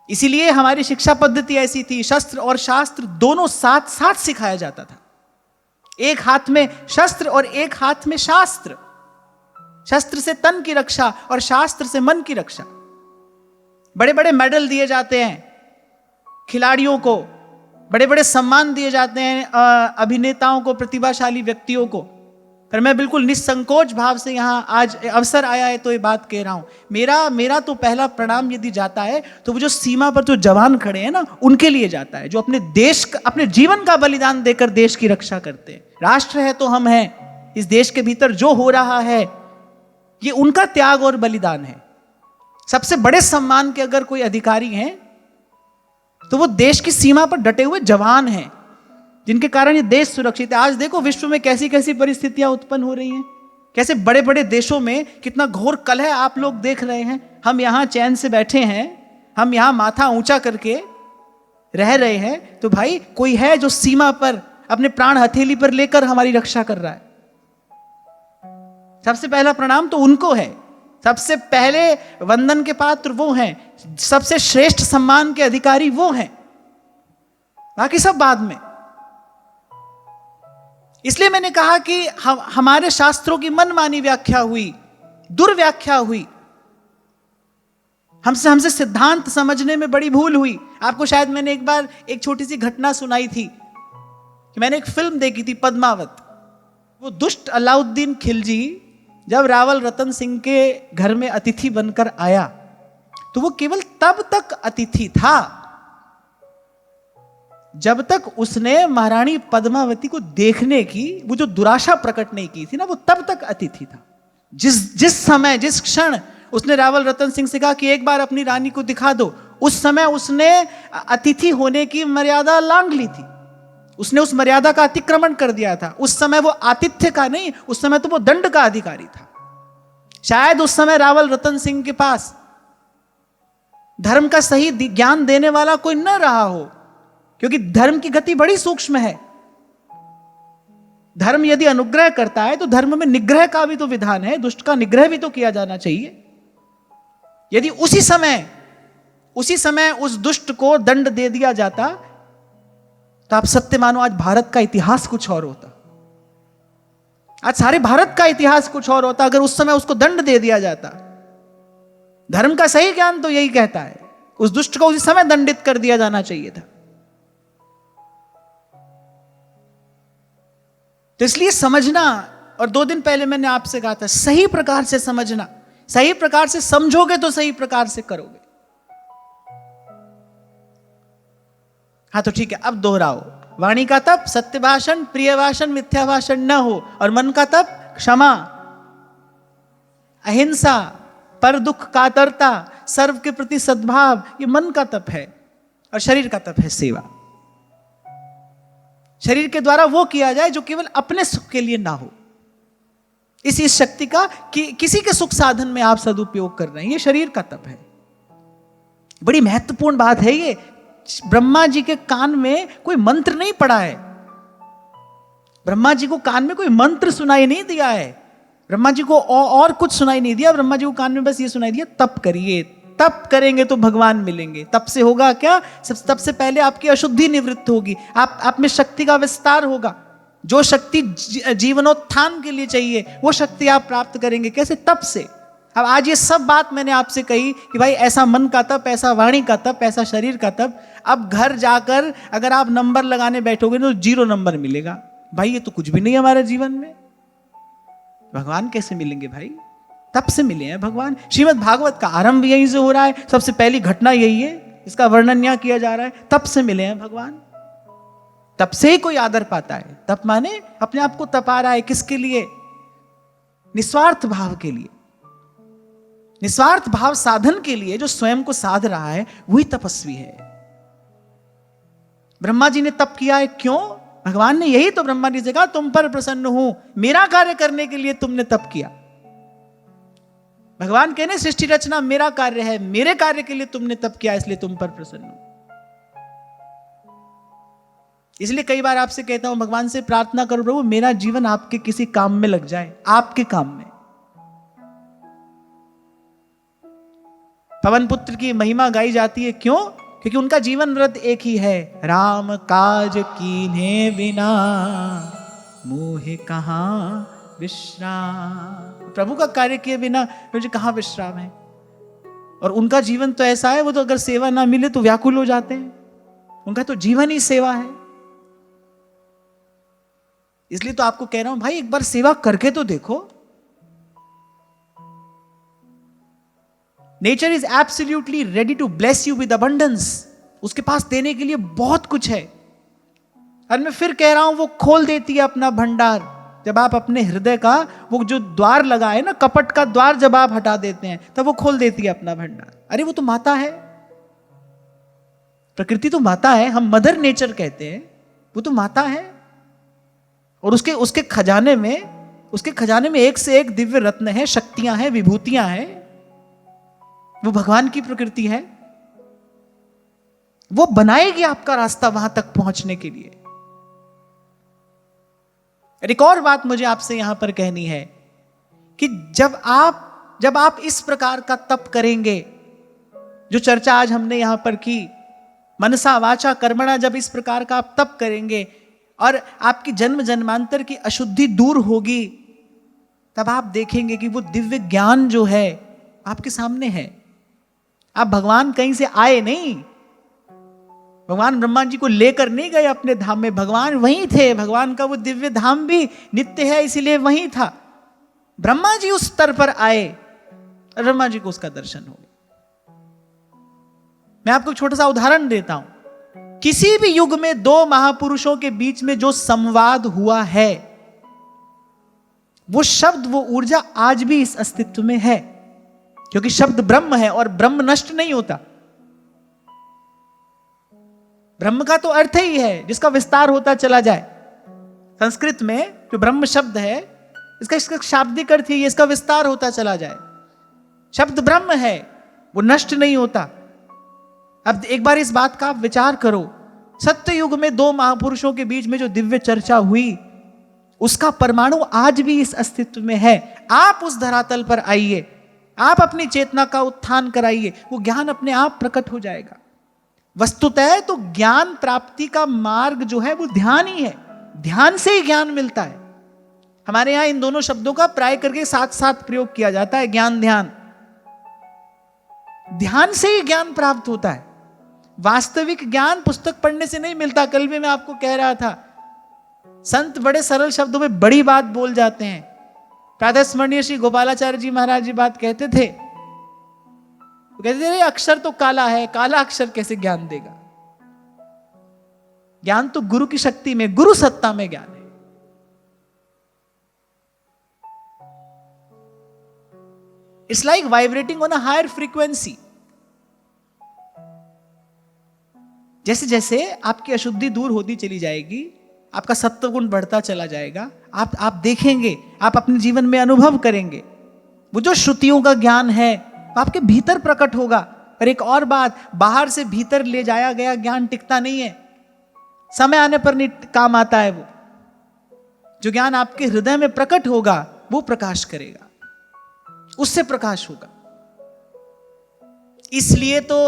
इसीलिए हमारी शिक्षा पद्धति ऐसी थी, शस्त्र और शास्त्र दोनों साथ साथ सिखाया जाता था। एक हाथ में शस्त्र और एक हाथ में शास्त्र। शस्त्र से तन की रक्षा और शास्त्र से मन की रक्षा। बड़े बड़े मेडल दिए जाते हैं खिलाड़ियों को, बड़े बड़े सम्मान दिए जाते हैं अभिनेताओं को, प्रतिभाशाली व्यक्तियों को। पर मैं बिल्कुल निसंकोच भाव से यहां आज अवसर आया है तो ये बात कह रहा हूं। मेरा तो पहला प्रणाम यदि जाता है तो वो जो सीमा पर जो जवान खड़े हैं ना, उनके लिए जाता है, जो अपने देश का, अपने जीवन का बलिदान देकर देश की रक्षा करते हैं। राष्ट्र है तो हम हैं। इस देश के भीतर जो हो रहा है ये उनका त्याग और बलिदान है। सबसे बड़े सम्मान के अगर कोई अधिकारी हैं तो वो देश की सीमा पर डटे हुए जवान हैं, जिनके कारण ये देश सुरक्षित है। आज देखो विश्व में कैसी कैसी परिस्थितियां उत्पन्न हो रही हैं, कैसे बड़े बड़े देशों में कितना घोर कलह आप लोग देख रहे हैं। हम यहां चैन से बैठे हैं, हम यहां माथा ऊंचा करके रह रहे हैं, तो भाई कोई है जो सीमा पर अपने प्राण हथेली पर लेकर हमारी रक्षा कर रहा है। सबसे पहला प्रणाम तो उनको है, सबसे पहले वंदन के पात्र वो हैं, सबसे श्रेष्ठ सम्मान के अधिकारी वो हैं, बाकी सब बाद में। इसलिए मैंने कहा कि हमारे शास्त्रों की मनमानी व्याख्या हुई, दुर्व्याख्या हुई, हमसे सिद्धांत समझने में बड़ी भूल हुई। आपको शायद मैंने एक बार एक छोटी सी घटना सुनाई थी कि मैंने एक फिल्म देखी थी पद्मावत। वो दुष्ट अलाउद्दीन खिलजी जब रावल रतन सिंह के घर में अतिथि बनकर आया, तो वो केवल तब तक अतिथि था जब तक उसने महारानी पद्मावती को देखने की वो जो दुराशा प्रकट नहीं की थी ना, वो तब तक अतिथि था। जिस समय, जिस क्षण उसने रावल रतन सिंह से कहा कि एक बार अपनी रानी को दिखा दो, उस समय उसने अतिथि होने की मर्यादा लांघ ली थी, उसने उस मर्यादा का अतिक्रमण कर दिया था। उस समय वो आतिथ्य का नहीं, उस समय तो वो दंड का अधिकारी था। शायद उस समय रावल रतन सिंह के पास धर्म का सही ज्ञान देने वाला कोई न रहा हो, क्योंकि धर्म की गति बड़ी सूक्ष्म है। धर्म यदि अनुग्रह करता है तो धर्म में निग्रह का भी तो विधान है, दुष्ट का निग्रह भी तो किया जाना चाहिए। यदि उसी समय उस दुष्ट को दंड दे दिया जाता, तो आप सत्य मानो आज भारत का इतिहास कुछ और होता, आज सारे भारत का इतिहास कुछ और होता अगर उस समय उसको दंड दे दिया जाता। धर्म का सही ज्ञान तो यही कहता है, उस दुष्ट को उसी समय दंडित कर दिया जाना चाहिए था। तो इसलिए समझना, और 2 दिन पहले मैंने आपसे कहा था, सही प्रकार से समझना, सही प्रकार से समझोगे तो सही प्रकार से करोगे। हाँ तो ठीक है, अब दोहराओ। वाणी का तप सत्य भाषण, प्रिय भाषण, मिथ्या भाषण न हो, और मन का तप क्षमा, अहिंसा, पर दुख कातरता, सर्व के प्रति सद्भाव, ये मन का तप है। और शरीर का तप है सेवा। शरीर के द्वारा वो किया जाए जो केवल अपने सुख के लिए ना हो। इस शक्ति का किसी के सुख साधन में आप सदुपयोग कर रहे हैं, ये शरीर का तप है। बड़ी महत्वपूर्ण बात है ये। ब्रह्मा जी के कान में कोई मंत्र नहीं पड़ा है, ब्रह्मा जी को कान में कोई मंत्र सुनाई नहीं दिया है, ब्रह्मा जी को और कुछ सुनाई नहीं दिया। ब्रह्मा जी को कान में बस ये सुनाई दिया, तप करिए, तप करेंगे तो भगवान मिलेंगे। तप से होगा क्या? सबसे पहले आपकी अशुद्धि निवृत्त होगी, आप में शक्ति का विस्तार होगा। जो शक्ति जीवनोत्थान के लिए चाहिए वो शक्ति आप प्राप्त करेंगे। कैसे? तप से। अब आज ये सब बात मैंने आपसे कही कि भाई ऐसा मन का तप, ऐसा वाणी का तप, ऐसा शरीर का तप। अब घर जाकर अगर आप नंबर लगाने बैठोगे तो 0 नंबर मिलेगा। भाई ये तो कुछ भी नहीं है हमारे जीवन में, भगवान कैसे मिलेंगे भाई? तप से मिले हैं भगवान। श्रीमद् भागवत का आरंभ यहीं से हो रहा है, सबसे पहली घटना यही है, इसका वर्णन यहाँ किया जा रहा है। तप से मिले हैं भगवान, तप से ही कोई आदर पाता है। तप माने अपने आप को तपा रहा है, किसके लिए? निस्वार्थ भाव के लिए, निस्वार्थ भाव साधन के लिए। जो स्वयं को साध रहा है वही तपस्वी है। ब्रह्मा जी ने तप किया है, क्यों? भगवान ने यही तो ब्रह्मा जी से कहा, तुम पर प्रसन्न हूं, मेरा कार्य करने के लिए तुमने तप किया। भगवान कहने सृष्टि रचना मेरा कार्य है, मेरे कार्य के लिए तुमने तप किया, इसलिए तुम पर प्रसन्न हूं। इसलिए कई बार आपसे कहता हूं, भगवान से प्रार्थना करो प्रभु मेरा जीवन आपके किसी काम में लग जाए, आपके काम में। पवन पुत्र की महिमा गाई जाती है, क्यों? क्योंकि उनका जीवन व्रत एक ही है, राम काज कीन्हे बिना मोहे कहां विश्राम। प्रभु का कार्य किए बिना मुझे कहां विश्राम है? और उनका जीवन तो ऐसा है, वो तो अगर सेवा ना मिले तो व्याकुल हो जाते हैं। उनका तो जीवन ही सेवा है। इसलिए तो आपको कह रहा हूं भाई, एक बार सेवा करके तो देखो। Nature is absolutely ready to bless you with abundance. उसके पास देने के लिए बहुत कुछ है। और मैं फिर कह रहा हूं, वो खोल देती है अपना भंडार। जब आप अपने हृदय का वो जो द्वार लगा है ना, कपट का द्वार जब आप हटा देते हैं, तब वो खोल देती है अपना भंडार। अरे वो तो माता है, प्रकृति तो माता है, हम मदर नेचर कहते हैं, वो तो माता है। और उसके खजाने में एक से एक दिव्य रत्न है, शक्तियां हैं, विभूतियां हैं। वो भगवान की प्रकृति है। वो बनाएगी आपका रास्ता वहां तक पहुंचने के लिए। एक और बात मुझे आपसे यहां पर कहनी है कि जब आप इस प्रकार का तप करेंगे, जो चर्चा आज हमने यहां पर की, मनसा वाचा कर्मणा, जब इस प्रकार का आप तप करेंगे और आपकी जन्म जन्मांतर की अशुद्धि दूर होगी, तब आप देखेंगे कि वो दिव्य ज्ञान जो है आपके सामने है। आप भगवान कहीं से आए नहीं, भगवान ब्रह्मा जी को लेकर नहीं गए अपने धाम में, भगवान वहीं थे। भगवान का वो दिव्य धाम भी नित्य है, इसीलिए वहीं था। ब्रह्मा जी उस स्तर पर आए और ब्रह्मा जी को उसका दर्शन हो गया। मैं आपको एक छोटा सा उदाहरण देता हूं। किसी भी युग में दो महापुरुषों के बीच में जो संवाद हुआ है, वो शब्द, वो ऊर्जा आज भी इस अस्तित्व में है, क्योंकि शब्द ब्रह्म है और ब्रह्म नष्ट नहीं होता। ब्रह्म का तो अर्थ ही है जिसका विस्तार होता चला जाए। संस्कृत में जो ब्रह्म शब्द है, इसका शाब्दिक अर्थ ही इसका विस्तार होता चला जाए। शब्द ब्रह्म है, वो नष्ट नहीं होता। अब एक बार इस बात का आप विचार करो, सत्य युग में दो महापुरुषों के बीच में जो दिव्य चर्चा हुई, उसका परमाणु आज भी इस अस्तित्व में है। आप उस धरातल पर आइए, आप अपनी चेतना का उत्थान कराइए, वो ज्ञान अपने आप प्रकट हो जाएगा। वस्तुतः तो ज्ञान प्राप्ति का मार्ग जो है वो ध्यान ही है। ध्यान से ही ज्ञान मिलता है। हमारे यहां इन दोनों शब्दों का प्राय करके साथ साथ प्रयोग किया जाता है, ज्ञान ध्यान। ध्यान से ही ज्ञान प्राप्त होता है। वास्तविक ज्ञान पुस्तक पढ़ने से नहीं मिलता। कल भी मैं आपको कह रहा था, संत बड़े सरल शब्दों में बड़ी बात बोल जाते हैं। प्रातः स्मरणीय श्री गोपालाचार्य जी महाराज जी बात कहते थे, कहते थे अक्षर तो काला है, काला अक्षर कैसे ज्ञान देगा। ज्ञान तो गुरु की शक्ति में, गुरु सत्ता में ज्ञान है। It's like vibrating on a higher frequency. जैसे जैसे आपकी अशुद्धि दूर होती चली जाएगी, आपका सत्व गुण बढ़ता चला जाएगा, आप देखेंगे, आप अपने जीवन में अनुभव करेंगे, वो जो श्रुतियों का ज्ञान है आपके भीतर प्रकट होगा। पर एक और बात, बाहर से भीतर ले जाया गया ज्ञान टिकता नहीं है, समय आने पर नहीं काम आता है। वो जो ज्ञान आपके हृदय में प्रकट होगा वो प्रकाश करेगा, उससे प्रकाश होगा। इसलिए तो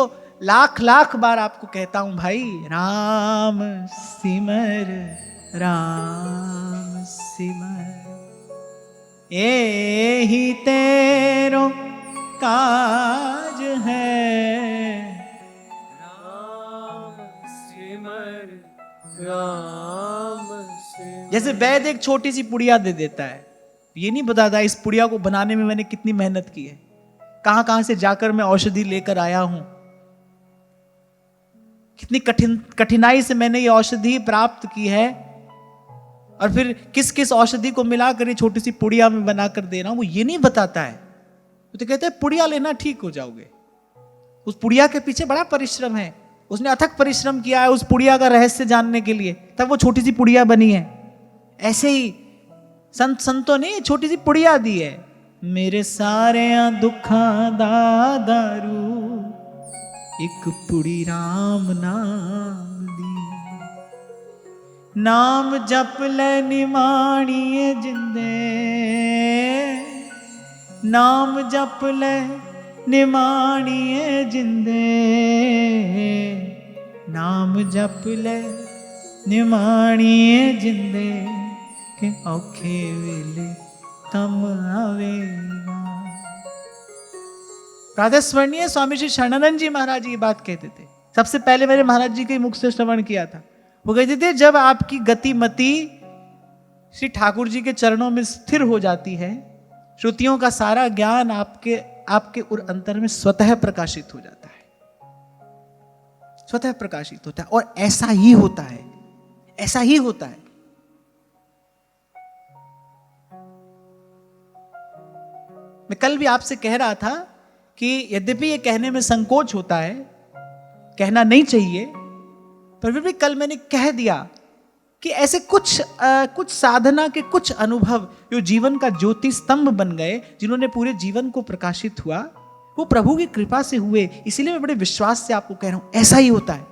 लाख लाख बार आपको कहता हूं भाई, राम सिमर राम सिमर, ये ही तेरो काज है। राम सिमर राम सिमर। जैसे वैद्य एक छोटी सी पुड़िया दे देता है, ये नहीं बताता इस पुड़िया को बनाने में मैंने कितनी मेहनत की है, कहां कहां से जाकर मैं औषधि लेकर आया हूं, कितनी कठिनाई से मैंने ये औषधि प्राप्त की है, और फिर किस किस औषधि को मिलाकर ये छोटी सी पुड़िया में बनाकर दे रहा हूं, वो ये नहीं बताता है। तो कहते हैं पुड़िया लेना ठीक हो जाओगे। उस पुड़िया के पीछे बड़ा परिश्रम है, उसने अथक परिश्रम किया है उस पुड़िया का रहस्य जानने के लिए, तब वो छोटी सी पुड़िया बनी है। ऐसे ही संतों ने छोटी सी पुड़िया दी है। मेरे सारे दुखा दा दारू, एक पुड़ी राम नाम दी, नाम जप ले निमाणिए जिंदे, नाम जप ले निमाणिए जिंदे, नाम जप ले निमाणिए जिंदे, के औखे वेले कम आवेगा। प्रातः स्मरणीय स्वामी श्री शरणानंद जी महाराज ये बात कहते थे। सबसे पहले मैंने महाराज जी के मुख से श्रवण किया था। वो कहते थे जब आपकी गतिमति श्री ठाकुर जी के चरणों में स्थिर हो जाती है, श्रुतियों का सारा ज्ञान आपके अंतर में स्वतः प्रकाशित हो जाता है, स्वतः प्रकाशित होता है। और ऐसा ही होता है, ऐसा ही होता है। मैं कल भी आपसे कह रहा था कि यद्यपि ये कहने में संकोच होता है, कहना नहीं चाहिए, पर फिर भी कल मैंने कह दिया कि ऐसे कुछ साधना के कुछ अनुभव जो जीवन का ज्योति स्तंभ बन गए, जिन्होंने पूरे जीवन को प्रकाशित हुआ, वो प्रभु की कृपा से हुए। इसीलिए मैं बड़े विश्वास से आपको कह रहा हूं, ऐसा ही होता है।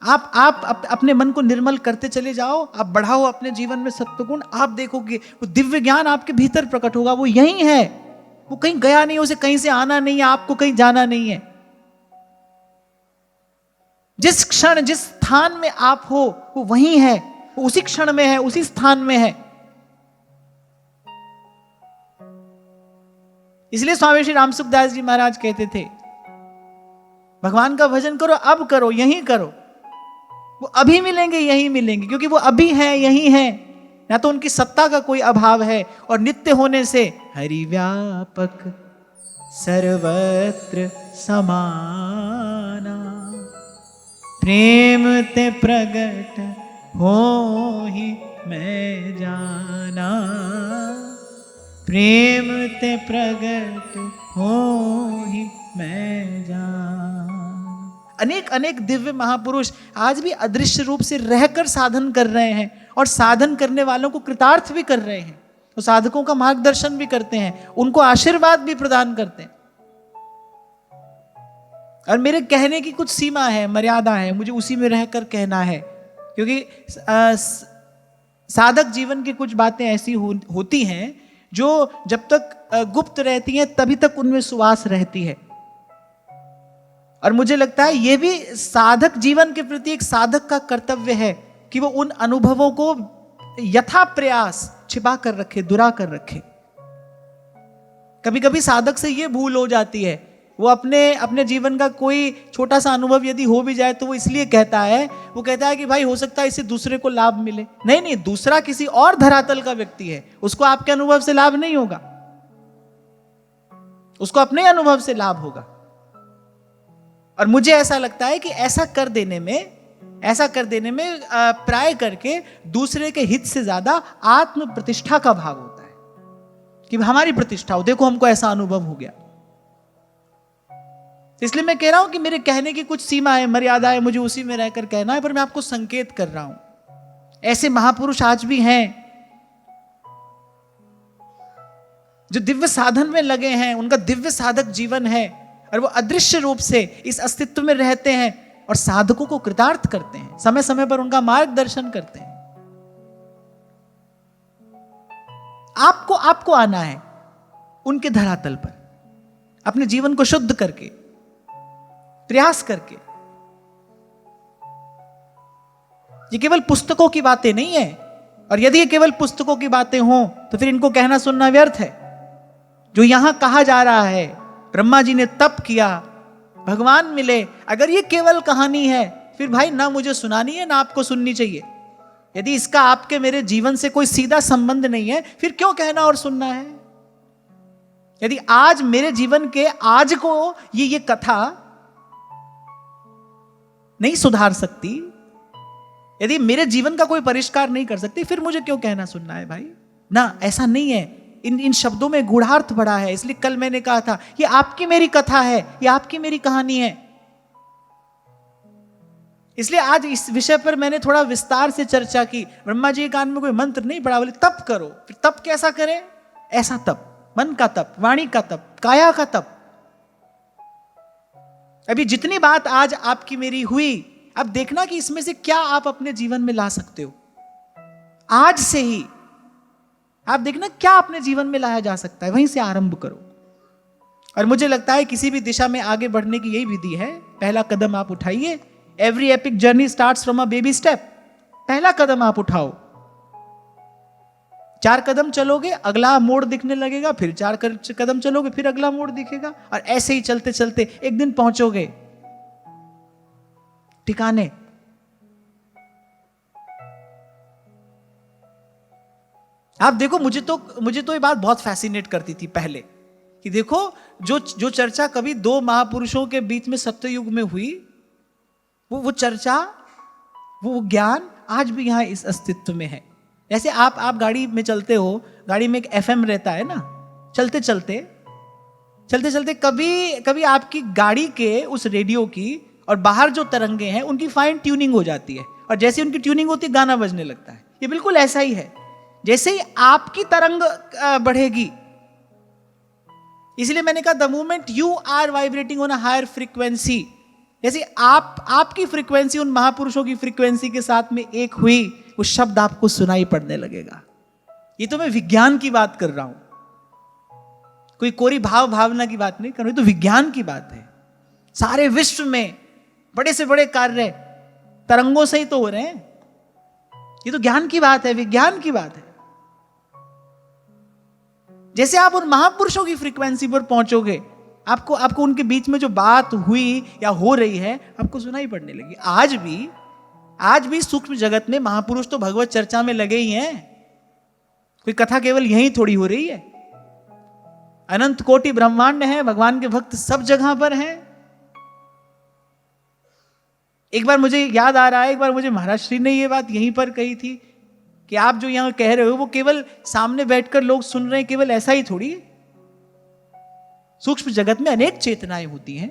आप अपने मन को निर्मल करते चले जाओ, आप बढ़ाओ अपने जीवन में सत्वगुण, आप देखोगे वो दिव्य ज्ञान आपके भीतर प्रकट होगा। वो यही है, वो कहीं गया नहीं, उसे कहीं से आना नहीं है, आपको कहीं जाना नहीं है। जिस क्षण जिस स्थान में आप हो वो वहीं है, वो उसी क्षण में है, उसी स्थान में है। इसलिए स्वामी श्री राम सुखदास जी महाराज कहते थे, भगवान का भजन करो, अब करो, यहीं करो। वो अभी मिलेंगे, यहीं मिलेंगे, क्योंकि वो अभी है, यहीं है। ना तो उनकी सत्ता का कोई अभाव है, और नित्य होने से हरि व्यापक सर्वत्र समाना, प्रेम ते प्रगट हो ही मैं जाना, प्रेम ते प्रगट हो ही मैं जाना। अनेक अनेक दिव्य महापुरुष आज भी अदृश्य रूप से रहकर साधन कर रहे हैं, और साधन करने वालों को कृतार्थ भी कर रहे हैं। वो साधकों का मार्गदर्शन भी करते हैं, उनको आशीर्वाद भी प्रदान करते हैं। और मेरे कहने की कुछ सीमा है, मर्यादा है, मुझे उसी में रहकर कहना है, क्योंकि साधक जीवन की कुछ बातें ऐसी होती हैं जो जब तक गुप्त रहती हैं तभी तक उनमें सुवास रहती है। और मुझे लगता है यह भी साधक जीवन के प्रति एक साधक का कर्तव्य है कि वो उन अनुभवों को यथा प्रयास छिपा कर रखे, दुरा कर रखे। कभी कभी साधक से यह भूल हो जाती है, वो अपने जीवन का कोई छोटा सा अनुभव यदि हो भी जाए तो वो इसलिए कहता है, वो कहता है कि भाई हो सकता है इससे दूसरे को लाभ मिले। नहीं, दूसरा किसी और धरातल का व्यक्ति है, उसको आपके अनुभव से लाभ नहीं होगा, उसको अपने अनुभव से लाभ होगा। और मुझे ऐसा लगता है कि ऐसा कर देने में प्राय करके दूसरे के हित से ज्यादा आत्म प्रतिष्ठा का भाव होता है कि हमारी प्रतिष्ठा हो, देखो हमको ऐसा अनुभव हो गया। इसलिए मैं कह रहा हूं कि मेरे कहने की कुछ सीमा है, मर्यादा है, मुझे उसी में रहकर कहना है, पर मैं आपको संकेत कर रहा हूं। ऐसे महापुरुष आज भी हैं जो दिव्य साधन में लगे हैं, उनका दिव्य साधक जीवन है, और वो अदृश्य रूप से इस अस्तित्व में रहते हैं और साधकों को कृतार्थ करते हैं, समय समय पर उनका मार्गदर्शन करते हैं। आपको आना है उनके धरातल पर, अपने जीवन को शुद्ध करके, प्रयास करके। ये केवल पुस्तकों की बातें नहीं है, और यदि ये केवल पुस्तकों की बातें हों तो फिर इनको कहना सुनना व्यर्थ है। जो यहां कहा जा रहा है, ब्रह्मा जी ने तप किया, भगवान मिले, अगर ये केवल कहानी है फिर भाई ना मुझे सुनानी है ना आपको सुननी चाहिए। यदि इसका आपके मेरे जीवन से कोई सीधा संबंध नहीं है फिर क्यों कहना और सुनना है। यदि आज मेरे जीवन के आज को ये कथा नहीं सुधार सकती, यदि मेरे जीवन का कोई परिष्कार नहीं कर सकती, फिर मुझे क्यों कहना सुनना है भाई। ना, ऐसा नहीं है। इन शब्दों में गूढ़ार्थ बड़ा है। इसलिए कल मैंने कहा था ये आपकी मेरी कथा है, ये आपकी मेरी कहानी है। इसलिए आज इस विषय पर मैंने थोड़ा विस्तार से चर्चा की। ब्रह्मा जी के कान में कोई मंत्र नहीं पड़ा, बोले तप करो। फिर तप कैसा करें? ऐसा तप, मन का तप, वाणी का तप, काया का तप। अभी जितनी बात आज आपकी मेरी हुई, अब देखना कि इसमें से क्या आप अपने जीवन में ला सकते हो। आज से ही आप देखना क्या अपने जीवन में लाया जा सकता है, वहीं से आरंभ करो। और मुझे लगता है किसी भी दिशा में आगे बढ़ने की यही विधि है, पहला कदम आप उठाइए। Every epic journey starts from a baby step. पहला कदम आप उठाओ, 4 कदम चलोगे अगला मोड़ दिखने लगेगा, फिर 4 कदम चलोगे फिर अगला मोड़ दिखेगा, और ऐसे ही चलते चलते एक दिन पहुंचोगे ठिकाने। आप देखो, मुझे तो ये बात बहुत फैसिनेट करती थी पहले, कि देखो जो चर्चा कभी 2 महापुरुषों के बीच में सत्ययुग में हुई, वो चर्चा, वो ज्ञान आज भी यहां इस अस्तित्व में है। जैसे आप गाड़ी में चलते हो, गाड़ी में एक FM रहता है ना, चलते चलते कभी आपकी गाड़ी के उस रेडियो की और बाहर जो तरंगे हैं उनकी फाइन ट्यूनिंग हो जाती है, और जैसे उनकी ट्यूनिंग होती है गाना बजने लगता है। ये बिल्कुल ऐसा ही है, जैसे ही आपकी तरंग बढ़ेगी। इसलिए मैंने कहा the moment you are vibrating on a higher frequency, जैसे आपकी फ्रीक्वेंसी उन महापुरुषों की फ्रीक्वेंसी के साथ में एक हुई, वो शब्द आपको सुनाई पड़ने लगेगा। ये तो मैं विज्ञान की बात कर रहा हूं, कोई कोरी भावना की बात नहीं कर रहा हूं, तो विज्ञान की बात है। सारे विश्व में बड़े से बड़े कार्य तरंगों से ही तो हो रहे हैं। ये तो ज्ञान की बात है, विज्ञान की बात है। जैसे आप उन महापुरुषों की फ्रीक्वेंसी पर पहुंचोगे, आपको उनके बीच में जो बात हुई या हो रही है आपको सुनाई पड़ने लगी। आज भी सूक्ष्म जगत में महापुरुष तो भगवत चर्चा में लगे ही हैं। कोई कथा केवल यहीं थोड़ी हो रही है। अनंत कोटि ब्रह्मांड है, भगवान के भक्त सब जगह पर हैं। एक बार मुझे याद आ रहा है, एक बार मुझे महाराज श्री ने ये बात यहीं पर कही थी कि आप जो यहां कह रहे हो वो केवल सामने बैठकर लोग सुन रहे हैं, केवल ऐसा ही थोड़ी है। सूक्ष्म जगत में अनेक चेतनाएं होती हैं।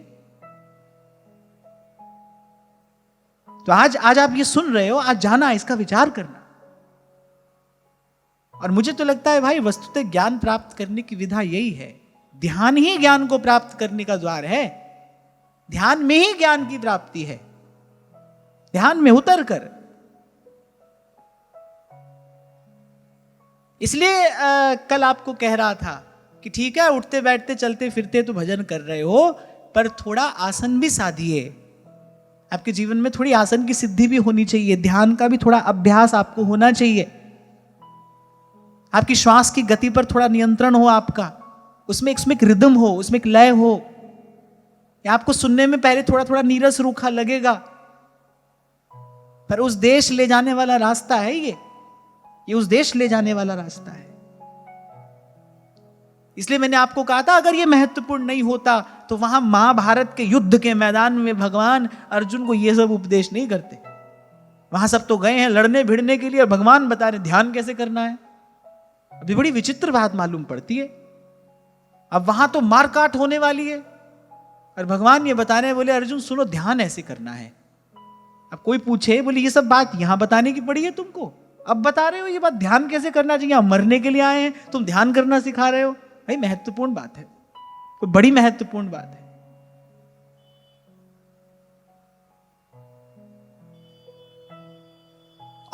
तो आज आप ये सुन रहे हो, आज जाना, इसका विचार करना। और मुझे तो लगता है भाई, वस्तुतः ज्ञान प्राप्त करने की विधा यही है। ध्यान ही ज्ञान को प्राप्त करने का द्वार है। ध्यान में ही ज्ञान की प्राप्ति है। ध्यान में उतर कर। इसलिए कल आपको कह रहा था कि ठीक है, उठते बैठते चलते फिरते तो भजन कर रहे हो, पर थोड़ा आसन भी साधिए। आपके जीवन में थोड़ी आसन की सिद्धि भी होनी चाहिए। ध्यान का भी थोड़ा अभ्यास आपको होना चाहिए। आपकी श्वास की गति पर थोड़ा नियंत्रण हो आपका, उसमें एक रिदम हो, उसमें एक लय हो। या आपको सुनने में पहले थोड़ा थोड़ा नीरस रूखा लगेगा, पर उस देश ले जाने वाला रास्ता है ये उस देश ले जाने वाला रास्ता है। इसलिए मैंने आपको कहा था, अगर ये महत्वपूर्ण नहीं होता तो वहां महाभारत के युद्ध के मैदान में भगवान अर्जुन को ये सब उपदेश नहीं करते। वहां सब तो गए हैं लड़ने भिड़ने के लिए, और भगवान बता रहे ध्यान कैसे करना है। अभी बड़ी विचित्र बात मालूम पड़ती है। अब वहां तो मारकाट होने वाली है, और भगवान ये बता रहे हैं, बोले अर्जुन सुनो, ध्यान ऐसे करना है। अब कोई पूछे, बोले ये सब बात यहां बताने की पड़ी है तुमको, अब बता रहे हो ये बात ध्यान कैसे करना चाहिए? हम मरने के लिए आए हैं, तुम ध्यान करना सिखा रहे हो? भाई महत्वपूर्ण बात है, कोई बड़ी महत्वपूर्ण बात है।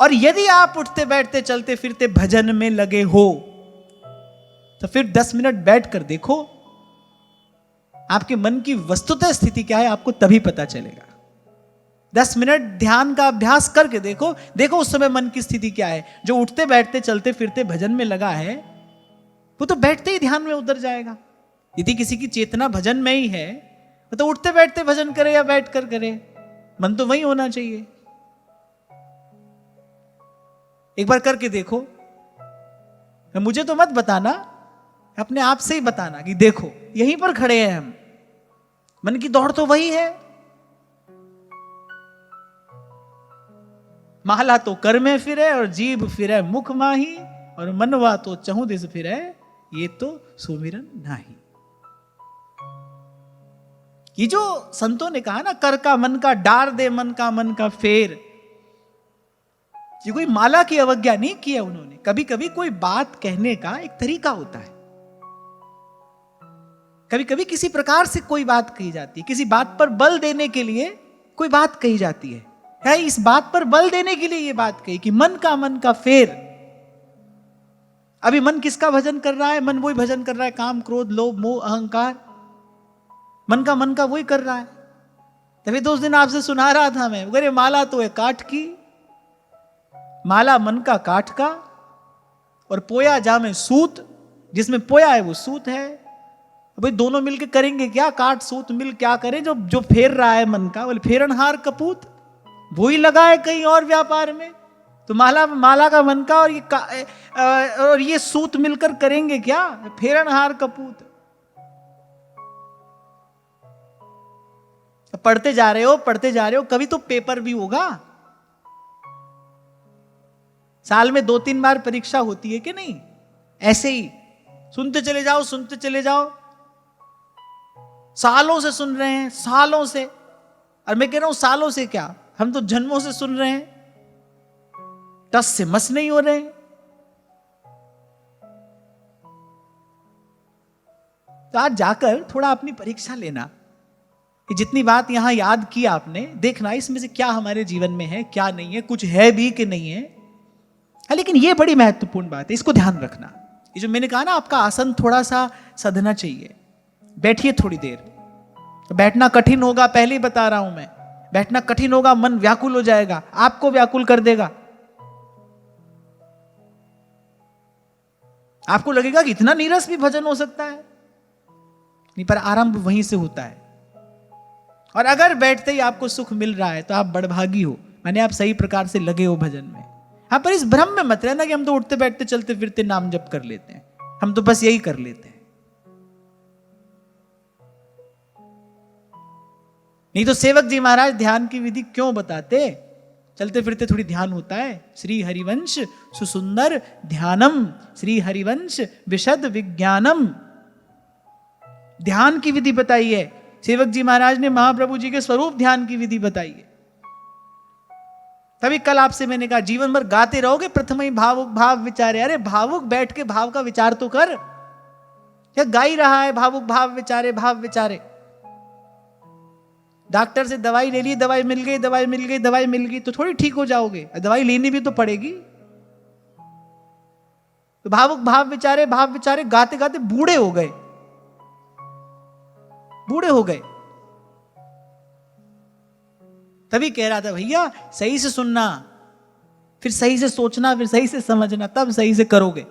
और यदि आप उठते बैठते चलते फिरते भजन में लगे हो, तो फिर 10 मिनट बैठ कर देखो आपके मन की वस्तुतः स्थिति क्या है, आपको तभी पता चलेगा। 10 मिनट ध्यान का अभ्यास करके देखो उस समय मन की स्थिति क्या है। जो उठते बैठते चलते फिरते भजन में लगा है, वो तो बैठते ही ध्यान में उतर जाएगा। यदि किसी की चेतना भजन में ही है, तो उठते बैठते भजन करे या बैठ कर करे, मन तो वही होना चाहिए। एक बार करके देखो। मुझे तो मत बताना, अपने आप से ही बताना कि देखो यहीं पर खड़े हैं हम, मन की दौड़ तो वही है। माला तो कर में फिरे और जीभ फिरे मुख माही, और मनवा तो चहु दिस फिरे, ये तो सुमिरन नाही। ये जो संतों ने कहा ना, कर का मन का डार दे मन का फेर, ये कोई माला की अवज्ञा नहीं की है उन्होंने। कभी कभी कोई बात कहने का एक तरीका होता है। कभी कभी किसी प्रकार से कोई बात कही जाती है, किसी बात पर बल देने के लिए कोई बात कही जाती है। इस बात पर बल देने के लिए ये बात कही कि मन का फेर। अभी मन किसका भजन कर रहा है? मन वही भजन कर रहा है, काम क्रोध लोभ मोह अहंकार, मन का वही कर रहा है। तभी तो उस दिन आपसे सुना रहा था मैं, अरे माला तो है काठ की, माला मन का काठ का, और पोया जामे सूत, जिसमें पोया है वो सूत है। भाई दोनों मिलके करेंगे क्या? काठ सूत मिल क्या करें? जो फेर रहा है मन का, बोले फेरनहार कपूत, वो ही लगा है कहीं और व्यापार में। तो माला का मन का और ये सूत मिलकर करेंगे क्या? फेरनहार कपूत। पढ़ते जा रहे हो, कभी तो पेपर भी होगा। साल में 2-3 बार परीक्षा होती है कि नहीं? ऐसे ही सुनते चले जाओ। सालों से सुन रहे हैं, सालों से। और मैं कह रहा हूं सालों से क्या, हम तो जन्मों से सुन रहे हैं, टस से मस नहीं हो रहे हैं। तो आज जाकर थोड़ा अपनी परीक्षा लेना। ये जितनी बात यहां याद की आपने, देखना इसमें से क्या हमारे जीवन में है, क्या नहीं है, कुछ है भी कि नहीं है। हाँ, लेकिन ये बड़ी महत्वपूर्ण बात है, इसको ध्यान रखना। ये जो मैंने कहा ना, आपका आसन थोड़ा सा सधना चाहिए। बैठिए थोड़ी देर। बैठना कठिन होगा, पहले ही बता रहा हूं मैं, बैठना कठिन होगा, मन व्याकुल हो जाएगा, आपको व्याकुल कर देगा। आपको लगेगा कि इतना नीरस भी भजन हो सकता है, नहीं, पर आरंभ वहीं से होता है। और अगर बैठते ही आपको सुख मिल रहा है तो आप बड़भागी हो, माने आप सही प्रकार से लगे हो भजन में। हाँ, पर इस भ्रम में मत रहना कि हम तो उठते बैठते चलते फिरते नाम जप कर लेते हैं, हम तो बस यही कर लेते हैं। नहीं तो सेवक जी महाराज ध्यान की विधि क्यों बताते? चलते फिरते थोड़ी ध्यान होता है। श्री हरिवंश सुसुंदर ध्यानम, श्री हरिवंश विशद विज्ञानम, ध्यान की विधि बताई है। सेवक जी महाराज ने महाप्रभु जी के स्वरूप ध्यान की विधि बताई है। तभी कल आपसे मैंने कहा, जीवन भर गाते रहोगे प्रथम ही भावुक भाव विचारे। अरे भावुक बैठ के भाव का विचार तो कर, या गा ही रहा है भावुक भाव विचारे, भाव विचारे। डॉक्टर से दवाई ले ली, दवाई मिल गई, दवाई मिल गई, दवाई मिल गई, तो थोड़ी ठीक हो जाओगे, दवाई लेनी भी तो पड़ेगी। तो भावुक भाव विचारे, भाव विचारे गाते गाते बूढ़े हो गए, बूढ़े हो गए। तभी कह रहा था भैया सही से सुनना, फिर सही से सोचना, फिर सही से समझना, तब सही से करोगे।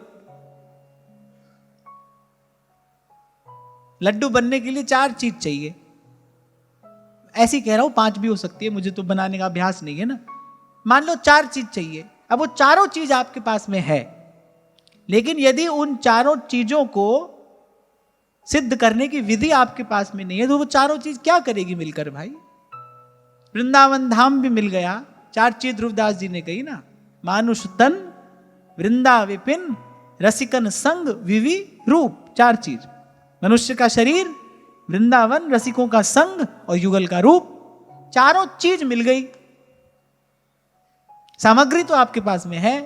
लड्डू बनने के लिए 4 चीज चाहिए। ऐसे ही कह रहा हूं, 5 भी हो सकती है, मुझे तो बनाने का अभ्यास नहीं है ना। मान लो 4 चीज चाहिए। अब वो चारों चीज आपके पास में है, लेकिन यदि उन चारों चीजों को सिद्ध करने की विधि आपके पास में नहीं है, तो वो चारों चीज क्या करेगी मिलकर भाई? वृंदावन धाम भी मिल गया, 4 चीज ध्रुवदास जी ने कही ना, मानुष तन, वृंदा विपिन, रसिकन संग, विवि रूप। 4 चीज, मनुष्य का शरीर, वृंदावन, रसिकों का संग और युगल का रूप। चारों चीज मिल गई। सामग्री तो आपके पास में है,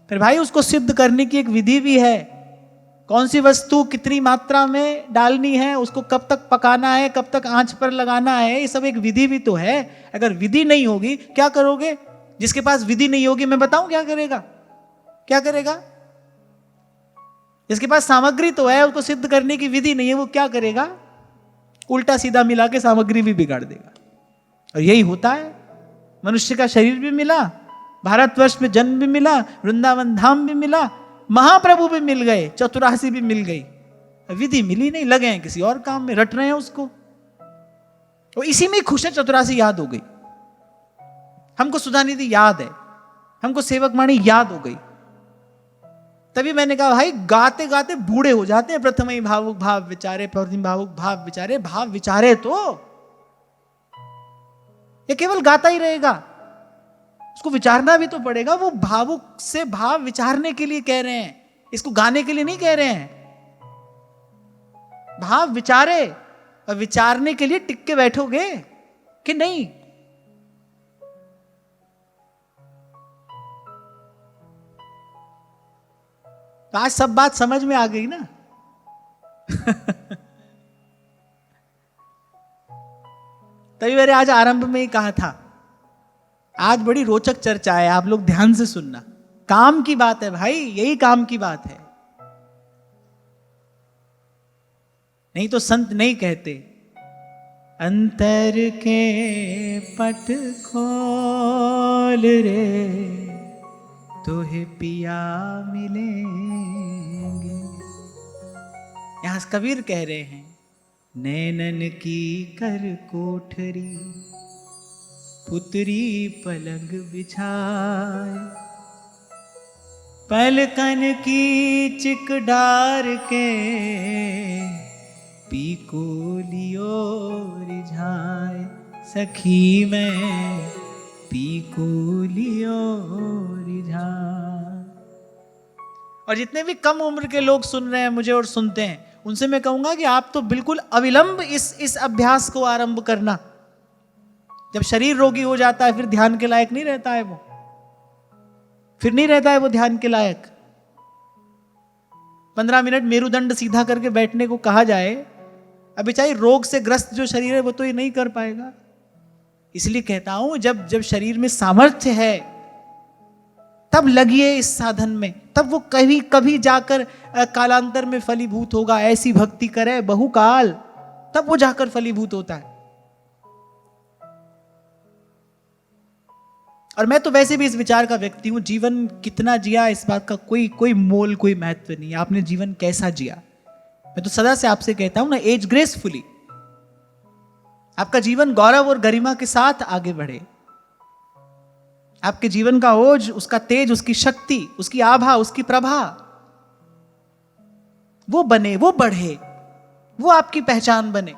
फिर भाई उसको सिद्ध करने की एक विधि भी है। कौन सी वस्तु कितनी मात्रा में डालनी है, उसको कब तक पकाना है, कब तक आंच पर लगाना है, ये सब एक विधि भी तो है। अगर विधि नहीं होगी क्या करोगे? जिसके पास विधि नहीं होगी मैं बताऊं क्या करेगा? क्या करेगा? जिसके पास सामग्री तो है, उसको सिद्ध करने की विधि नहीं है, वो क्या करेगा? उल्टा सीधा मिला के सामग्री भी बिगाड़ देगा। और यही होता है। मनुष्य का शरीर भी मिला, भारतवर्ष में जन्म भी मिला, वृंदावन धाम भी मिला, महाप्रभु भी मिल गए, चतुरासी भी मिल गई, विधि मिली नहीं, लगे हैं किसी और काम में, रट रहे हैं उसको। तो इसी में खुश है। चतुरासी याद हो गई हमको, सुधा निधि याद है हमको, सेवक वाणी याद हो गई। तभी मैंने कहा भाई गाते गाते बूढ़े हो जाते हैं। प्रथम ही भावुक भाव विचारे, प्रथम भावुक भाव विचारे, भाव विचारे तो ये केवल गाता ही रहेगा, उसको विचारना भी तो पड़ेगा। वो भावुक से भाव विचारने के लिए कह रहे हैं, इसको गाने के लिए नहीं कह रहे हैं। भाव विचारे, और विचारने के लिए टिक के बैठोगे कि नहीं? तो आज सब बात समझ में आ गई ना। तभी मैंने आज आरंभ में ही कहा था, आज बड़ी रोचक चर्चा है, आप लोग ध्यान से सुनना। काम की बात है भाई, यही काम की बात है। नहीं तो संत नहीं कहते अंतर के पट खोल रे, तुहे पिया मिलेंगे। यहां कबीर कह रहे हैं, नैनन की कर कोठरी, पुतरी पलंग बिछाए, पलकन की चिक डार के, पीको लियो रिझाए। सखी में पीको लियो रिझाए। और जितने भी कम उम्र के लोग सुन रहे हैं मुझे और सुनते हैं, उनसे मैं कहूंगा कि आप तो बिल्कुल अविलंब इस अभ्यास को आरंभ करना। जब शरीर रोगी हो जाता है फिर ध्यान के लायक नहीं रहता है वो, फिर नहीं रहता है वो ध्यान के लायक। 15 मिनट मेरुदंड सीधा करके बैठने को कहा जाए, अब बेचारी रोग से ग्रस्त जो शरीर है वो तो ये नहीं कर पाएगा। इसलिए कहता हूं जब जब शरीर में सामर्थ्य है तब लगिए इस साधन में, तब वो कभी कभी जाकर कालांतर में फलीभूत होगा। ऐसी भक्ति करे बहुकाल, तब वो जाकर फलीभूत होता है। और मैं तो वैसे भी इस विचार का व्यक्ति हूं, जीवन कितना जिया इस बात का कोई मोल, कोई महत्व नहीं। आपने जीवन कैसा जिया, मैं तो सदा से आपसे कहता हूं ना, एज ग्रेसफुली। आपका जीवन गौरव और गरिमा के साथ आगे बढ़े। आपके जीवन का ओज, उसका तेज, उसकी शक्ति, उसकी आभा, उसकी प्रभा वो बने, वो बढ़े, वो आपकी पहचान बने।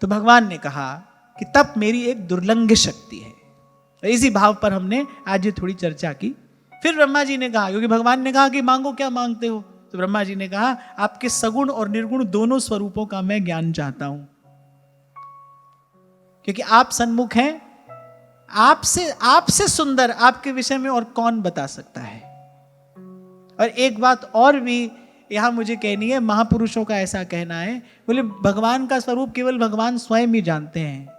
तो भगवान ने कहा कि तप मेरी एक दुर्लंघ शक्ति है। तो इसी भाव पर हमने आज ये थोड़ी चर्चा की। फिर ब्रह्मा जी ने कहा, क्योंकि भगवान ने कहा कि मांगो क्या मांगते हो, तो ब्रह्मा जी ने कहा आपके सगुण और निर्गुण दोनों स्वरूपों का मैं ज्ञान चाहता हूं, क्योंकि आप सन्मुख हैं। आपसे सुंदर आपके विषय में और कौन बता सकता है। और एक बात और भी यहां मुझे कहनी है, महापुरुषों का ऐसा कहना है, बोले भगवान का स्वरूप केवल भगवान स्वयं ही जानते हैं।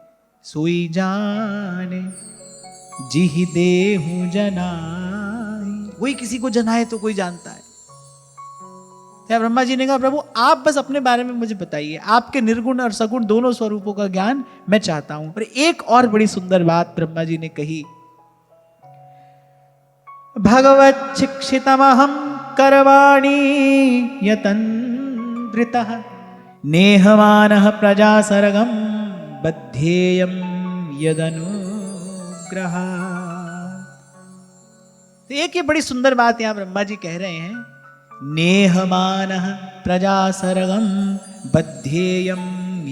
सोई जाने जिहि देहु जनाई, वही किसी को जनाए तो कोई जानता है। क्या ब्रह्मा जी ने कहा प्रभु आप बस अपने बारे में मुझे बताइए, आपके निर्गुण और सगुण दोनों स्वरूपों का ज्ञान मैं चाहता हूं। और एक और बड़ी सुंदर बात ब्रह्मा जी ने कही, भगवत शिक्षितमहं करवाणी यतन्द्रितः नेहमानः प्रजा सर्गम बद्धेयं यदनुग्रह। तो एक ये बड़ी सुंदर बात यहां ब्रह्मा जी कह रहे हैं, नेहमानः प्रजा सर्गम बद्धेयं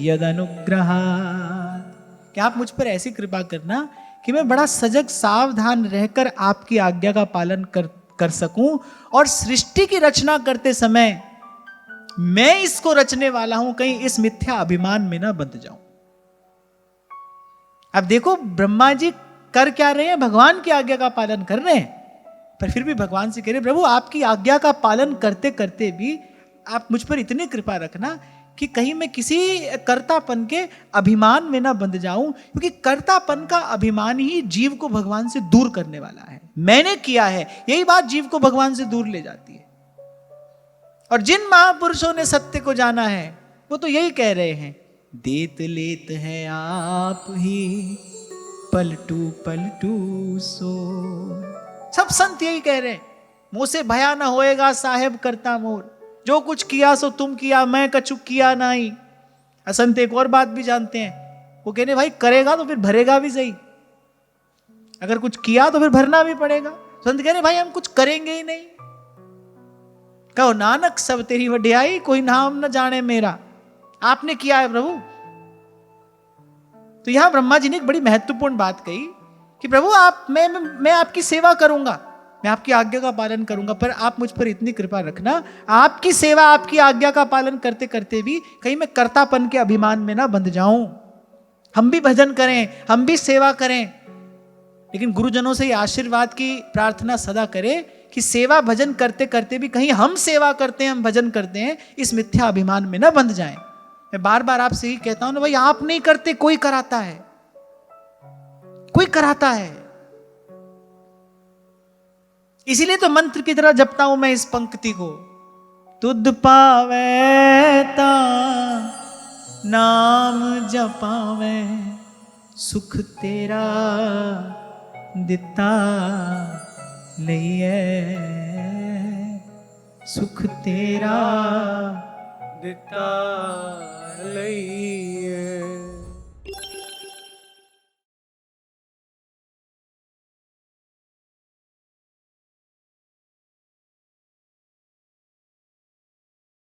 यदनुग्रह। क्या आप मुझ पर ऐसी कृपा करना कि मैं बड़ा सजग सावधान रहकर आपकी आज्ञा का पालन कर सकूं, और सृष्टि की रचना करते समय मैं इसको रचने वाला हूं, कहीं इस मिथ्या अभिमान में ना बंध जाऊं। अब देखो ब्रह्मा जी कर क्या रहे हैं, भगवान की आज्ञा का पालन कर रहे हैं, पर फिर भी भगवान से कह रहे प्रभु आपकी आज्ञा का पालन करते करते भी आप मुझ पर इतनी कृपा रखना कि कहीं मैं किसी कर्तापन के अभिमान में ना बंध जाऊं, क्योंकि कर्तापन का अभिमान ही जीव को भगवान से दूर करने वाला है। मैंने किया है, यही बात जीव को भगवान से दूर ले जाती है। और जिन महापुरुषों ने सत्य को जाना है वो तो यही कह रहे हैं, देत लेत है आप ही पलटू पलटू सो। सब संत यही कह रहे हैं, मुंह से भया न होएगा साहेब करता मोर, जो कुछ किया सो तुम किया, मैं कछु किया नहीं। असंत एक और बात भी जानते हैं, वो कहने भाई करेगा तो फिर भरेगा भी सही, अगर कुछ किया तो फिर भरना भी पड़ेगा। संत कहने भाई हम कुछ करेंगे ही नहीं। कहो नानक सब तेरी वड्याई, कोई नाम न जाने मेरा। आपने किया है प्रभु। तो यहां ब्रह्मा जी ने एक बड़ी महत्वपूर्ण बात कही कि प्रभु आप मैं आपकी सेवा करूंगा, मैं आपकी आज्ञा का पालन करूंगा, पर आप मुझ पर इतनी कृपा रखना, आपकी सेवा आपकी आज्ञा का पालन करते करते भी कहीं मैं कर्तापन के अभिमान में ना बंध जाऊं। हम भी भजन करें, हम भी सेवा करें, लेकिन गुरुजनों से ये आशीर्वाद की प्रार्थना सदा करें कि सेवा भजन करते करते भी कहीं हम सेवा करते हैं, हम भजन करते हैं, इस मिथ्या अभिमान में ना बंध जाएं। मैं बार बार आपसे ही कहता हूं ना भाई, आप नहीं करते कोई कराता है, कोई कराता है। इसीलिए तो मंत्र की तरह जपता हूं मैं इस पंक्ति को, तुद पावे ता नाम जपावे, सुख तेरा दिता लइए, सुख तेरा दिता लइए।